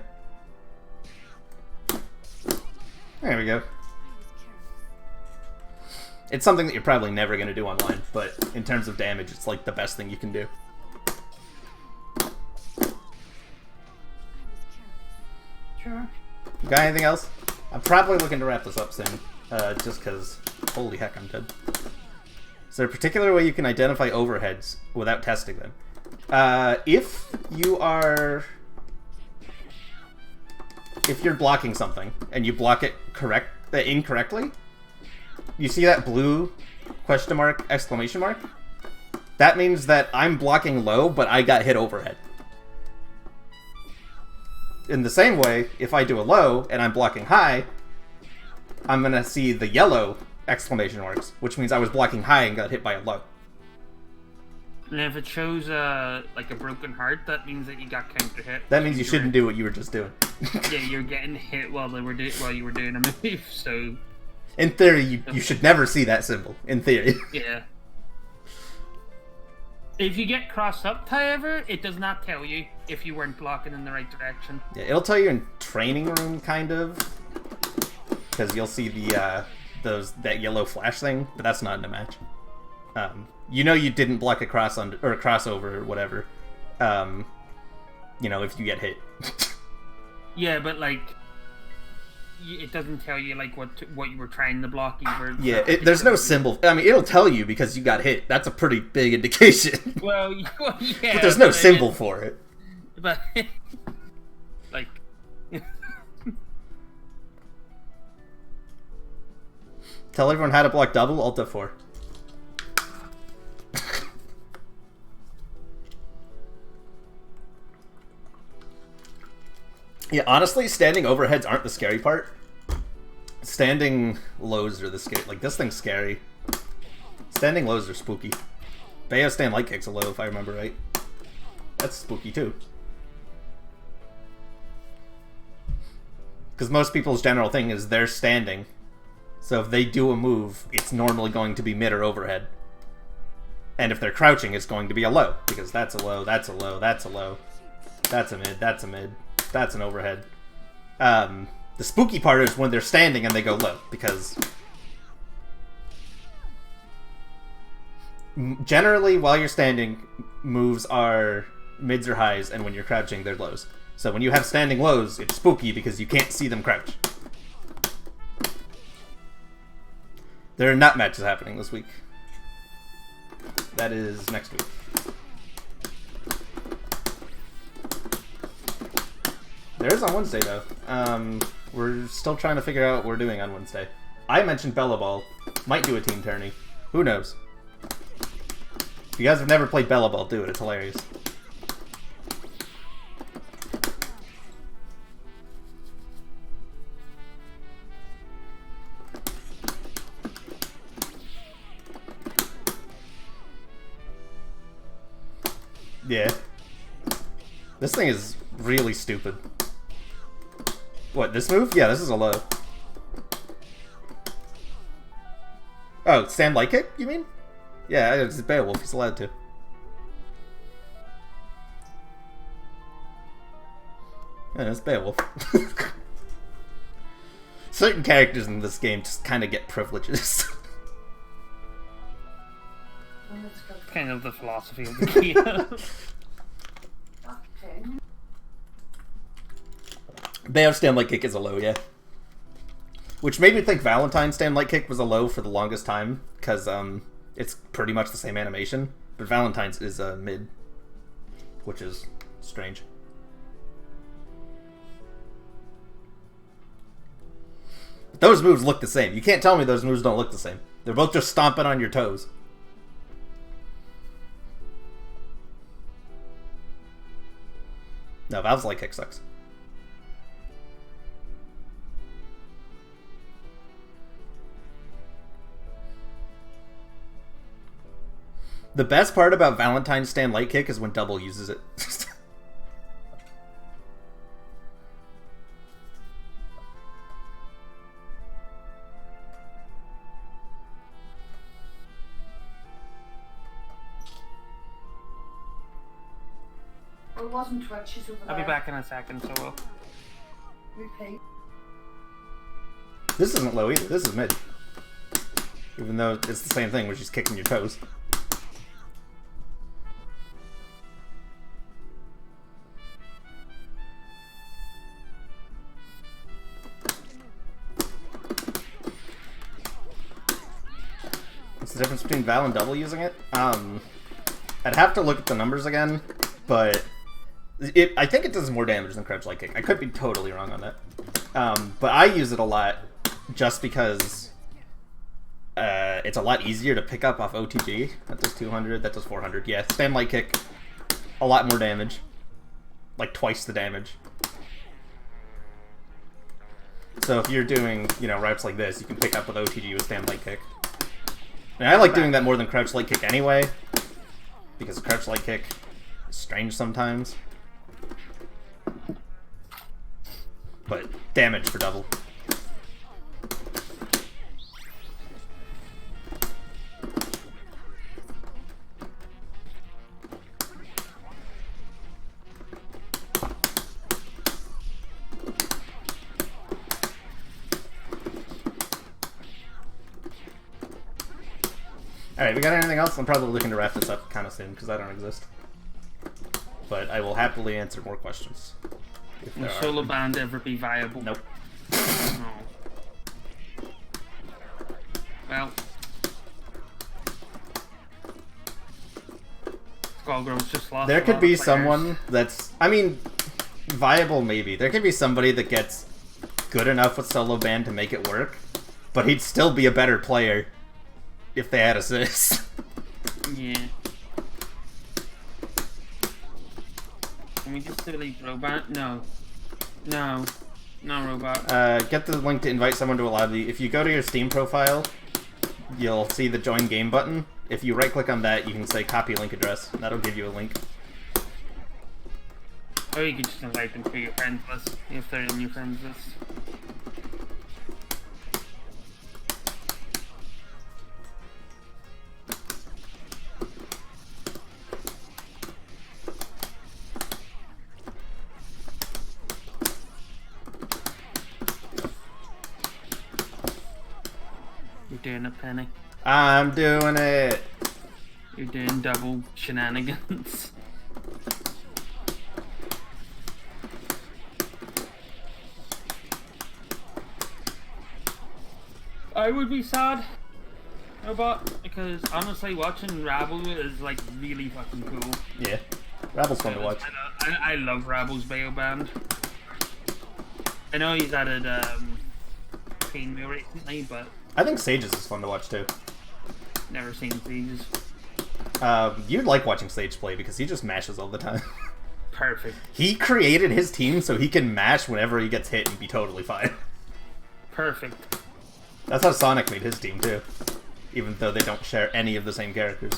There we go. It's something that you're probably never going to do online, but in terms of damage, it's like the best thing you can do. Sure. You got anything else? I'm probably looking to wrap this up soon, just because, holy heck, I'm dead. Is there a particular way you can identify overheads without testing them? If you're blocking something, and you block it incorrectly, you see that blue question mark, exclamation mark? That means that I'm blocking low, but I got hit overhead. In the same way, if I do a low and I'm blocking high, I'm gonna see the yellow exclamation marks, which means I was blocking high and got hit by a low. And if it shows like a broken heart, that means that you got counter hit. That means you shouldn't do what you were just doing. Yeah, you're getting hit while you were doing a move. So, in theory, you should never see that symbol. In theory. Yeah. If you get crossed up, however, it does not tell you if you weren't blocking in the right direction. Yeah, it'll tell you in training room, kind of, because you'll see the that yellow flash thing, but that's not in a match. You know you didn't block a crossover or whatever. You know, if you get hit. Yeah, but like, it doesn't tell you like what you were trying to block. There's no symbol. I mean, it'll tell you because you got hit. That's a pretty big indication. Well, yeah. But there's no symbol for it. But like, tell everyone how to block double. Alt F4. Yeah, honestly, standing overheads aren't the scary part. Standing lows are the scary. Like, this thing's scary. Standing lows are spooky. Bayo stand light kicks a low, if I remember right. That's spooky, too. Because most people's general thing is they're standing. So if they do a move, it's normally going to be mid or overhead. And if they're crouching, it's going to be a low, because that's a low, that's a low, that's a low, that's a mid, that's a mid, that's an overhead. The spooky part is when they're standing and they go low, because generally, while you're standing, moves are mids or highs, and when you're crouching, they're lows. So when you have standing lows, it's spooky because you can't see them crouch. There are nut matches happening this week. That is next week. There is on Wednesday, though. We're still trying to figure out what we're doing on Wednesday. I mentioned Bella Ball. Might do a team tourney. Who knows? If you guys have never played Bella Ball, do it. It's hilarious. Yeah. This thing is really stupid. What, this move? Yeah, this is a low. Oh, stand light kick, you mean? Yeah, it's Beowulf, he's allowed to. Yeah, it's Beowulf. Certain characters in this game just kind of get privileges. Kind of the philosophy of the game. Bayo stand light kick is a low, yeah. Which made me think Valentine's stand light kick was a low for the longest time, because it's pretty much the same animation, but Valentine's is a mid, which is strange. But those moves look the same. You can't tell me those moves don't look the same. They're both just stomping on your toes. No, Valve's light kick sucks. The best part about Valentine's stand light kick is when double uses it. Well, it wasn't Twitch, over I'll be there. back in a second, so we'll... Repeat. This isn't low either. This is mid. Even though it's the same thing, which is kicking your toes. What's the difference between Val and double using it? I'd have to look at the numbers again, but I think it does more damage than crouch light kick. I could be totally wrong on that. But I use it a lot just because it's a lot easier to pick up off OTG. That does 200, that does 400. Yeah, stand light kick, a lot more damage. Like twice the damage. So if you're doing, you know, reps like this, you can pick up with OTG with stand light kick. And I like doing that more than crouch light kick anyway, because crouch light kick is strange sometimes. But damage for double. Alright, we got anything else? I'm probably looking to wrap this up kind of soon, because I don't exist. But I will happily answer more questions. Will solo band ever be viable? Nope. No. Well. Skullgirls just lost. There a could lot be of players. someone that's, I mean, viable maybe. There could be somebody that gets good enough with solo band to make it work, but he'd still be a better player if they had assists. Yeah. Can we just delete robot? No. No. No robot. Get the link to invite someone to a lobby. If you go to your Steam profile, you'll see the join game button. If you right click on that, you can say copy link address. That'll give you a link. Or you could just invite them to your friends list if they're in your friends list. doing it, Penny. I'm doing it. You're doing double shenanigans. I would be sad, Robot, because honestly, watching Rabble is like really fucking cool. Yeah, Rabble's fun to watch. I love Rabble's Bayo Band. I know he's added Painwheel recently, but I think Sage's is fun to watch too. never seen Sage's. You'd like watching Sage play because he just mashes all the time. Perfect. He created his team so he can mash whenever he gets hit and be totally fine. Perfect. That's how Sonic made his team too, even though they don't share any of the same characters.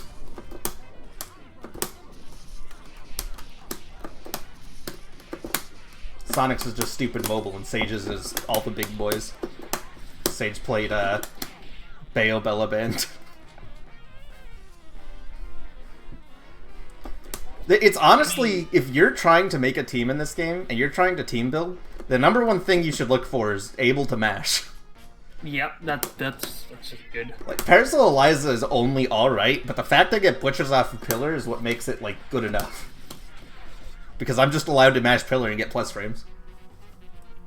Sonic's is just stupid mobile and Sage's is all the big boys. Sage played Bayo Bella Band. It's honestly, if you're trying to make a team in this game and you're trying to team build, the number one thing you should look for is able to mash. Yep, that's just good. Like, Parasol Eliza is only alright, but the fact I get butchers off of Pillar is what makes it, like, good enough. Because I'm just allowed to mash Pillar and get plus frames.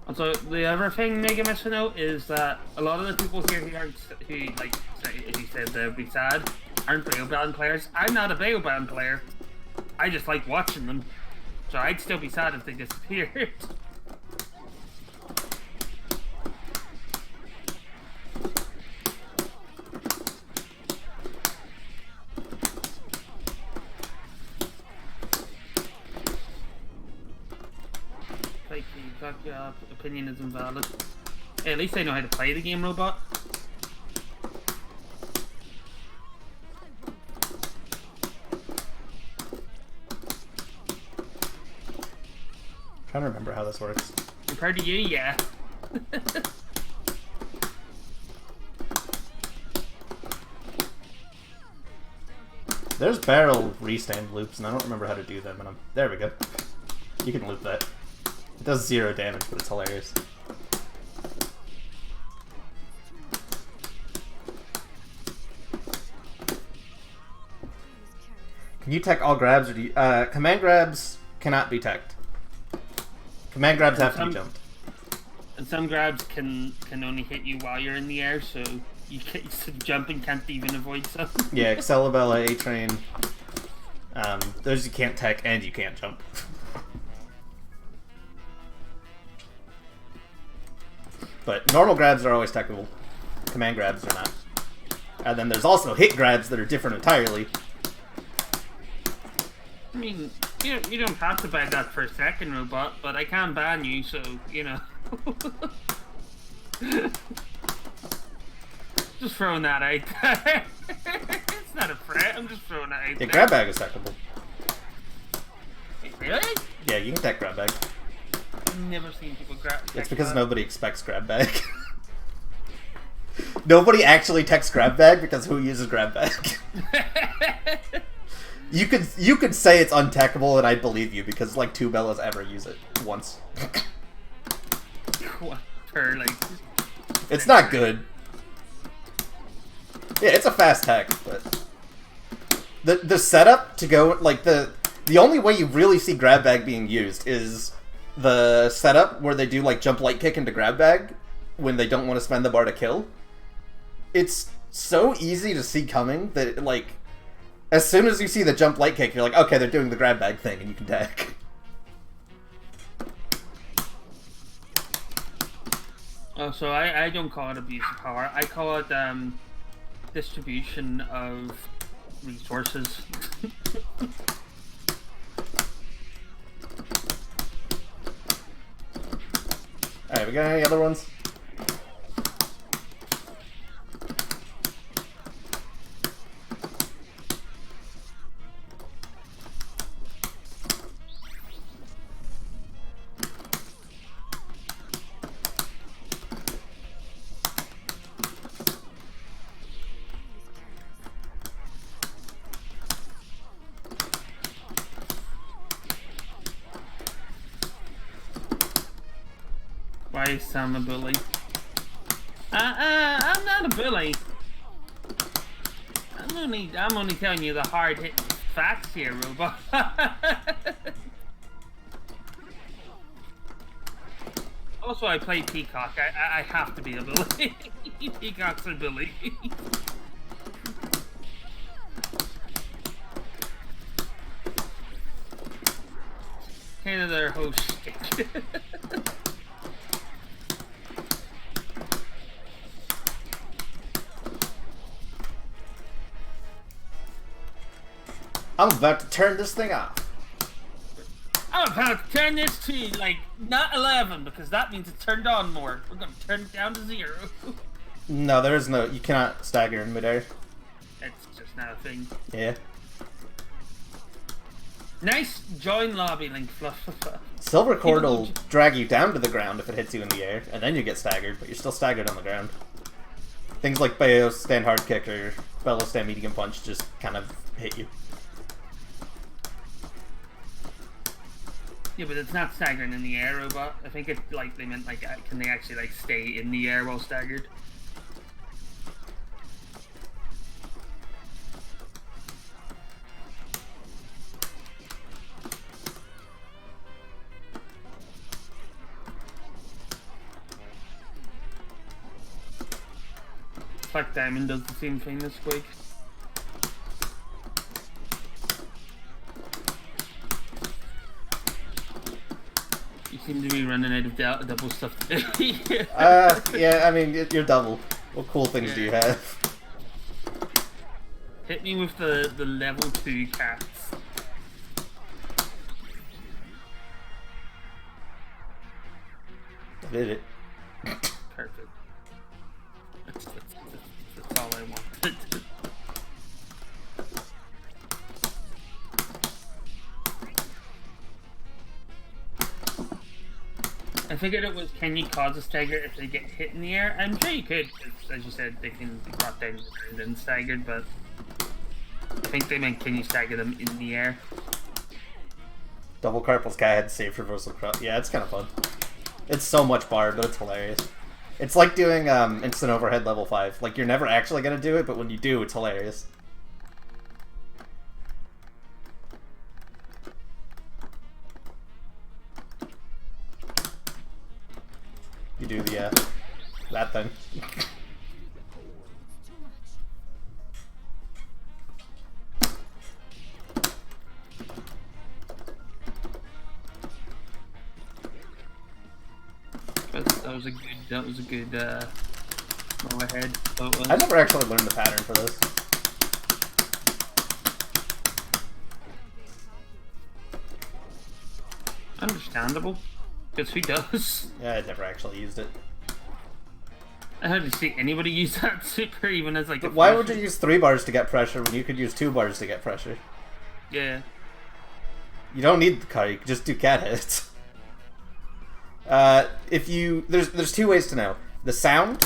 Also, the other thing Mega Miss to note is that a lot of the people here who like, as you said, they'd be sad, aren't Baoband players. I'm not a Baoband player. I just like watching them. So I'd still be sad if they disappeared. Like, your opinion is invalid. Hey, at least I know how to play the game, Robot. Trying to remember how this works. Compared to you, yeah. There's barrel restand loops, and I don't remember how to do them. And there we go. You can loop that. It does 0 damage, but it's hilarious. Can you tech all grabs, or do you, command grabs cannot be teched. Command grabs have to be jumped. And some grabs can only hit you while you're in the air, so you can't, jumping can't even avoid some. Yeah, Excalibella, A-Train. Those you can't tech and you can't jump. But normal grabs are always techable. Command grabs are not. And then there's also hit grabs that are different entirely. I mean, you don't have to buy that for a second, Robot, but I can ban you, so, you know. Just throwing that out there. It's not a threat, I'm just throwing that out there. Yeah, grab bag is techable. Really? Yeah, you can tech grab bag. I've never seen people grab. It's because nobody expects grab bag. Nobody actually techs grab bag because who uses grab bag? You could say it's untechable and I'd believe you because like 2 Bellas ever use it once. What? For like. It's not good. Yeah, it's a fast tech, but the setup to go like the only way you really see grab bag being used is the setup where they do like jump light kick into grab bag when they don't want to spend the bar to kill. It's so easy to see coming that like as soon as you see the jump light kick, you're like, okay, they're doing the grab bag thing, and you can tech. Oh, so I don't call it abuse of power. I call it distribution of resources. Alright, we got any other ones? Why is Sam a bully? I'm not a bully. I'm only telling you the hard hit facts here, Robot. Also, I play Peacock. I have to be a bully. Peacock's a bully. Kind of their whole shtick. I'm about to turn this thing off. I'm about to turn this to, like, not 11, because that means it's turned on more. We're going to turn it down to 0. No, there is no... You cannot stagger in midair. It's just not a thing. Yeah. Nice join lobby link, fluff. Silver cord will drag you down to the ground if it hits you in the air, and then you get staggered, but you're still staggered on the ground. Things like Bayo stand hard kick or Bellow stand medium punch just kind of hit you. Yeah, but it's not staggering in the air, Robot. I think it, like, they meant, like, can they actually, like, stay in the air while staggered? Black Diamond does the same thing this week. You seem to be running out of double stuff to do. Yeah, I mean, you're double. What cool things do you have? Hit me with the level 2 cats. I did it. Perfect. That's all I wanted. I figured it was, can you cause a stagger if they get hit in the air? I'm sure you could, because as you said, they can be brought down and then staggered, but I think they meant, can you stagger them in the air? Double Carpal's cat had safe reversal cross. Yeah, it's kind of fun. It's so much barred, but it's hilarious. It's like doing instant overhead level 5. Like, you're never actually going to do it, but when you do, it's hilarious. You do the, that thing. That was a good go ahead. I never actually learned the pattern for this. Understandable. Because who does? Yeah, I never actually used it. I hardly see anybody use that super even as like. But why would you use 3 bars to get pressure when you could use 2 bars to get pressure? Yeah. You don't need the car, you can just do cat hits. If you... There's 2 ways to know. The sound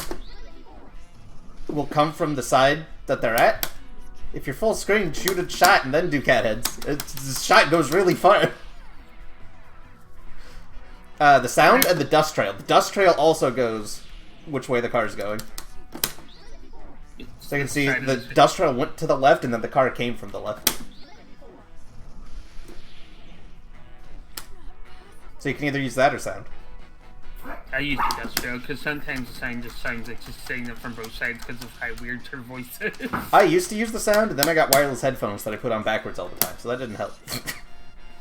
will come from the side that they're at. If you're full screen, shoot a shot and then do cat heads. The shot goes really far. The sound and the dust trail. The dust trail also goes which way the car is going. So you can see the dust trail went to the left and then the car came from the left. So you can either use that or sound. I use the dust trail because sometimes the sound just sounds like just saying it from both sides because of how weird her voice is. I used to use the sound and then I got wireless headphones that I put on backwards all the time, so that didn't help.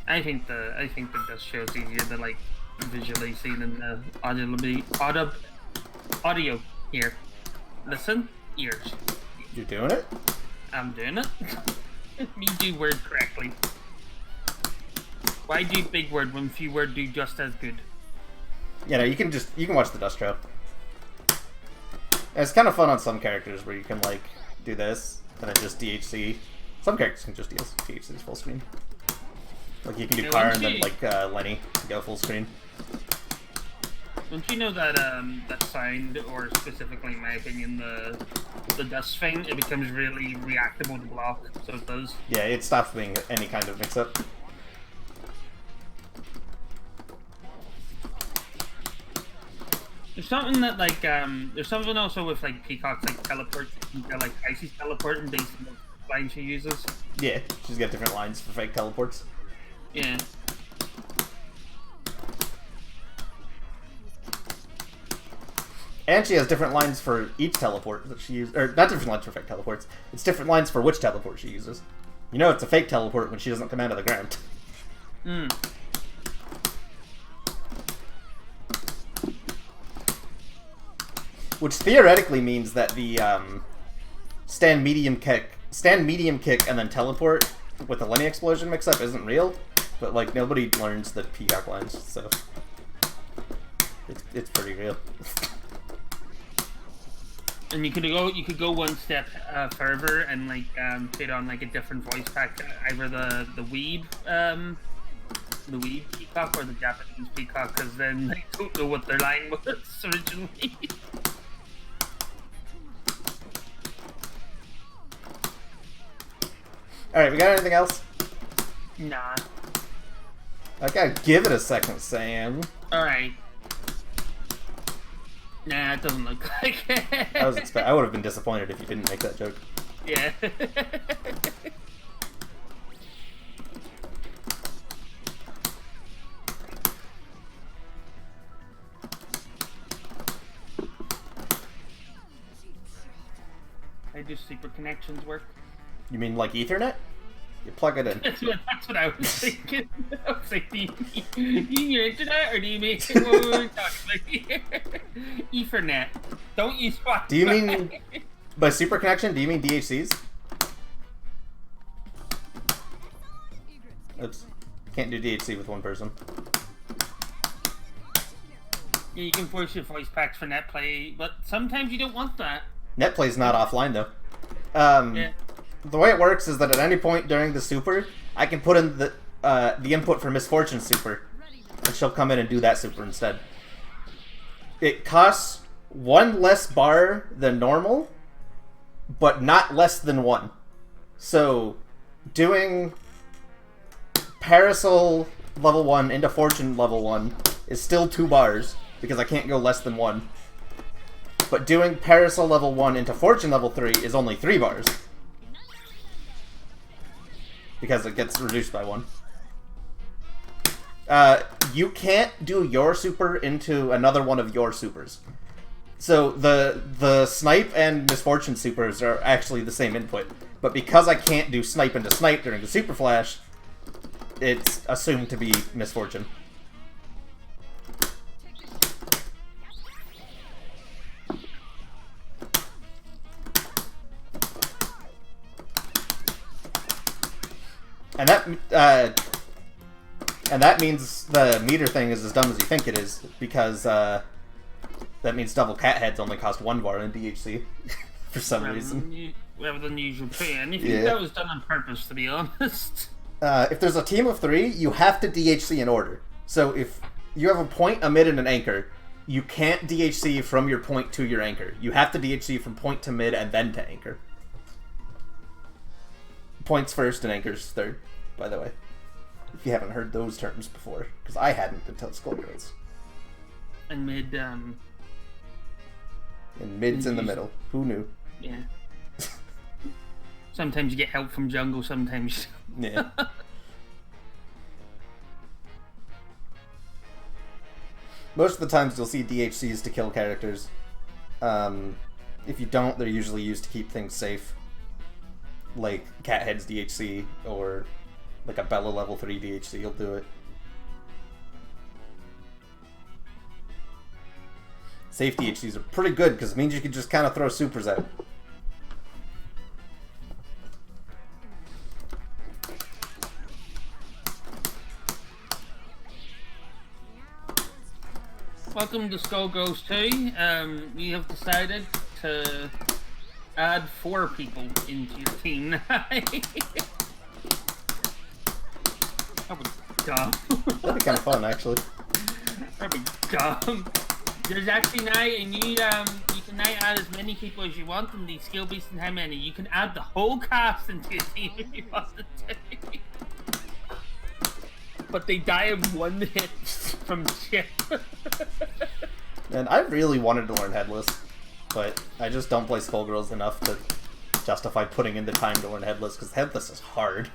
I think the dust trail is easier to like visually see than the audio here. Listen, ears. You're doing it? I'm doing it. Me do word correctly. Why do big word when few word do just as good? Yeah, no, you can watch the dust trail. And it's kind of fun on some characters where you can like do this and then just DHC. Some characters can just DHC full screen. Like you can do car and then like Lenny to go full screen. Don't you know that that sound, or specifically in my opinion the dust thing, it becomes really reactable to block, so it does. Yeah, it stops being any kind of mix up. There's something that like there's something also with like Peacock's like teleport, like Icy's teleport and basically line she uses. Yeah, she's got different lines for fake teleports. Yeah. And she has different lines for each teleport that she uses. Or, not different lines for fake teleports. It's different lines for which teleport she uses. You know it's a fake teleport when she doesn't come out of the ground. Hmm. Which theoretically means that the stand medium kick, and then teleport with the Lenny explosion mix-up isn't real. But, like, nobody learns the Peacock lines, so... It's pretty real. And you could go one step further and like put on like a different voice pack, either the weeb peacock or the Japanese peacock, because then they don't know what their line was originally. All right, we got anything else? Nah. Okay, give it a second, Sam. All right. Nah, it doesn't look like it. I would have been disappointed if you didn't make that joke. Yeah. How do super connections work? You mean like Ethernet? You plug it in. That's what I was thinking. I was like, do you mean your internet or do you mean what we were talking about here? Ethernet. Don't use Wi-Fi. Do you mean by super connection? Do you mean DHCs? Oops, can't do DHC with one person. Yeah, you can force your voice packs for netplay, but sometimes you don't want that. Netplay's not offline though. Yeah. The way it works is that at any point during the super, I can put in the input for Misfortune super, and she'll come in and do that super instead. It costs one less bar than normal, but not less than one. So, doing Parasol level 1 into Fortune level 1 is still 2 bars, because I can't go less than 1. But doing Parasol level 1 into Fortune level 3 is only 3 bars. Because it gets reduced by 1. You can't do your super into another one of your supers. So the Snipe and Misfortune supers are actually the same input. But because I can't do Snipe into Snipe during the Super Flash, it's assumed to be Misfortune. And that means the meter thing is as dumb as you think it is, because that means double cat heads only cost 1 bar in DHC for some reason. Rather than usual pay. And I think that was done on purpose, to be honest. If there's a team of 3, you have to DHC in order. So if you have a point, a mid, and an anchor, you can't DHC from your point to your anchor. You have to DHC from point to mid and then to anchor. Points first and anchors third, by the way. If you haven't heard those terms before. Because I hadn't until Skullgirls. And mid, And mid's in the middle. Who knew? Yeah. Sometimes you get help from jungle, sometimes... Yeah. Most of the times you'll see DHCs to kill characters. If you don't, they're usually used to keep things safe. Like Cathead's DHC, or like a Bella level 3 DHC, you'll do it. Safe DHCs are pretty good, because it means you can just kind of throw supers out. Welcome to Skullgirls 2. We have decided to add 4 people into your team now. That was dumb. That'd be kind of fun, actually. That'd be dumb. There's actually now a new, you can now add as many people as you want in the skill based on how many. You can add the whole cast into your team if you wanted to. But they die in 1 hit from shit. And I really wanted to learn Headless, but I just don't play Skullgirls enough to justify putting in the time to learn Headless, because Headless is hard.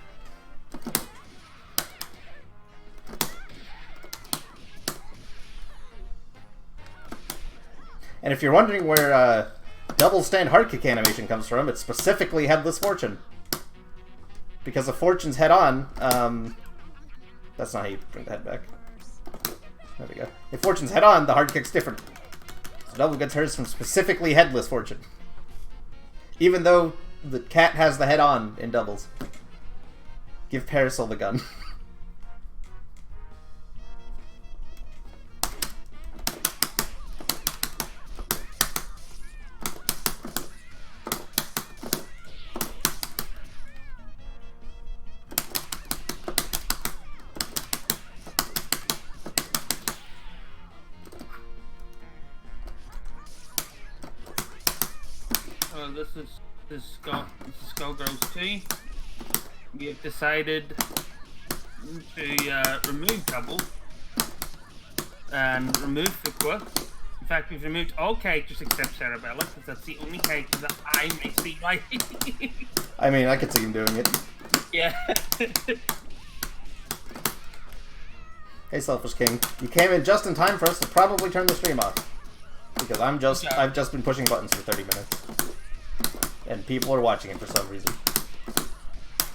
And if you're wondering where double stand hard kick animation comes from, it's specifically Headless Fortune. Because if Fortune's head on, that's not how you bring the head back. There we go. If Fortune's head on, the hard kick's different. So double gets hers from specifically Headless Fortune. Even though the cat has the head on in doubles. Give Parasol the gun. This is Skullgirls 2. We have decided to remove double and remove Fuqua. In fact, we've removed all characters except Cerebella, because that's the only character that I may see like. I mean, I could see him doing it. Yeah. Hey, Selfish King. You came in just in time for us to probably turn the stream off. Because I've just been pushing buttons for 30 minutes. And people are watching it for some reason.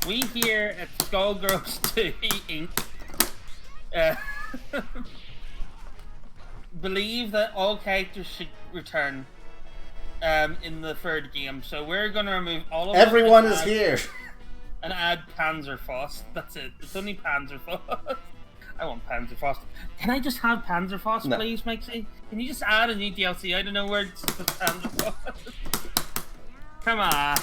We here at Skullgirls 2 Inc. Believe that all characters should return in the third game. So we're going to remove all of them. Everyone is here! And add Panzerfaust. That's it. It's only Panzerfaust. I want Panzerfaust. Can I just have Panzerfaust, No. please, Mixie? Can you just add a new DLC? I don't know where it's Panzerfaust. Come on.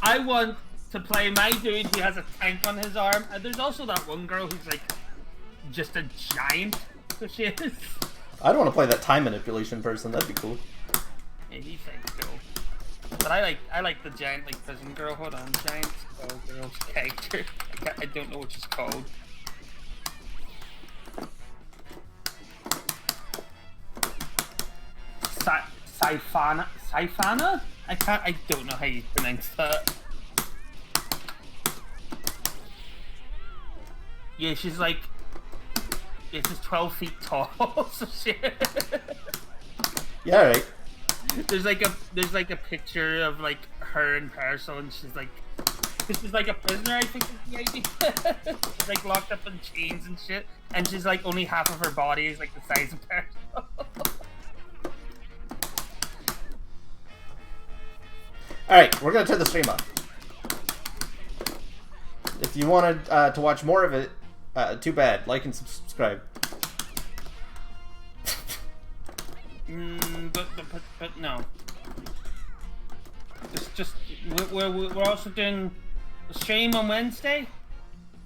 I want to play my dude who has a tank on his arm. And there's also that one girl who's like just a giant. So she is. I don't want to play that time manipulation person. That'd be cool. Yeah, he thinks cool. But I like the giant like prison girl. Hold on, giant Skullgirls character. I don't know what she's called. Sifana? I don't know how you pronounce that. Yeah, she's like, she's 12 feet tall. So shit. Yeah, right. There's like a picture of like her and Parasol, and she's like a prisoner, I think is the idea. She's like locked up in chains and shit, and she's like only half of her body is like the size of Parasol. Alright, we're gonna turn the stream off. If you wanted to watch more of it, too bad. Like and subscribe. But no. We're also doing a stream on Wednesday.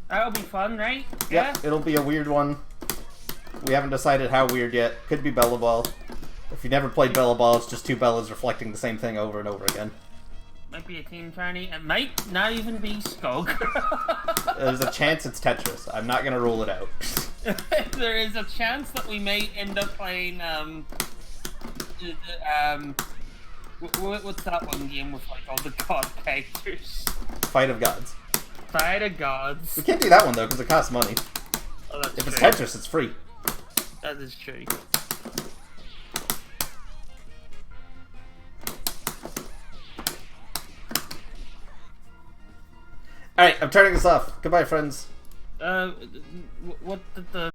That'll be fun, right? Yeah, it'll be a weird one. We haven't decided how weird yet. Could be Bella Ball. If you never played Bella Ball, it's just two Bellas reflecting the same thing over and over again. Might be a Team Tourney. It might not even be Skullgirls. There's a chance it's Tetris. I'm not gonna rule it out. There is a chance that we may end up playing what's that one game with like all the god characters? Fight of Gods. Fight of Gods. We can't do that one though because it costs money. Oh, that's If it's true. Tetris, it's free. That is true. Alright, I'm turning this off. Goodbye, friends. What did the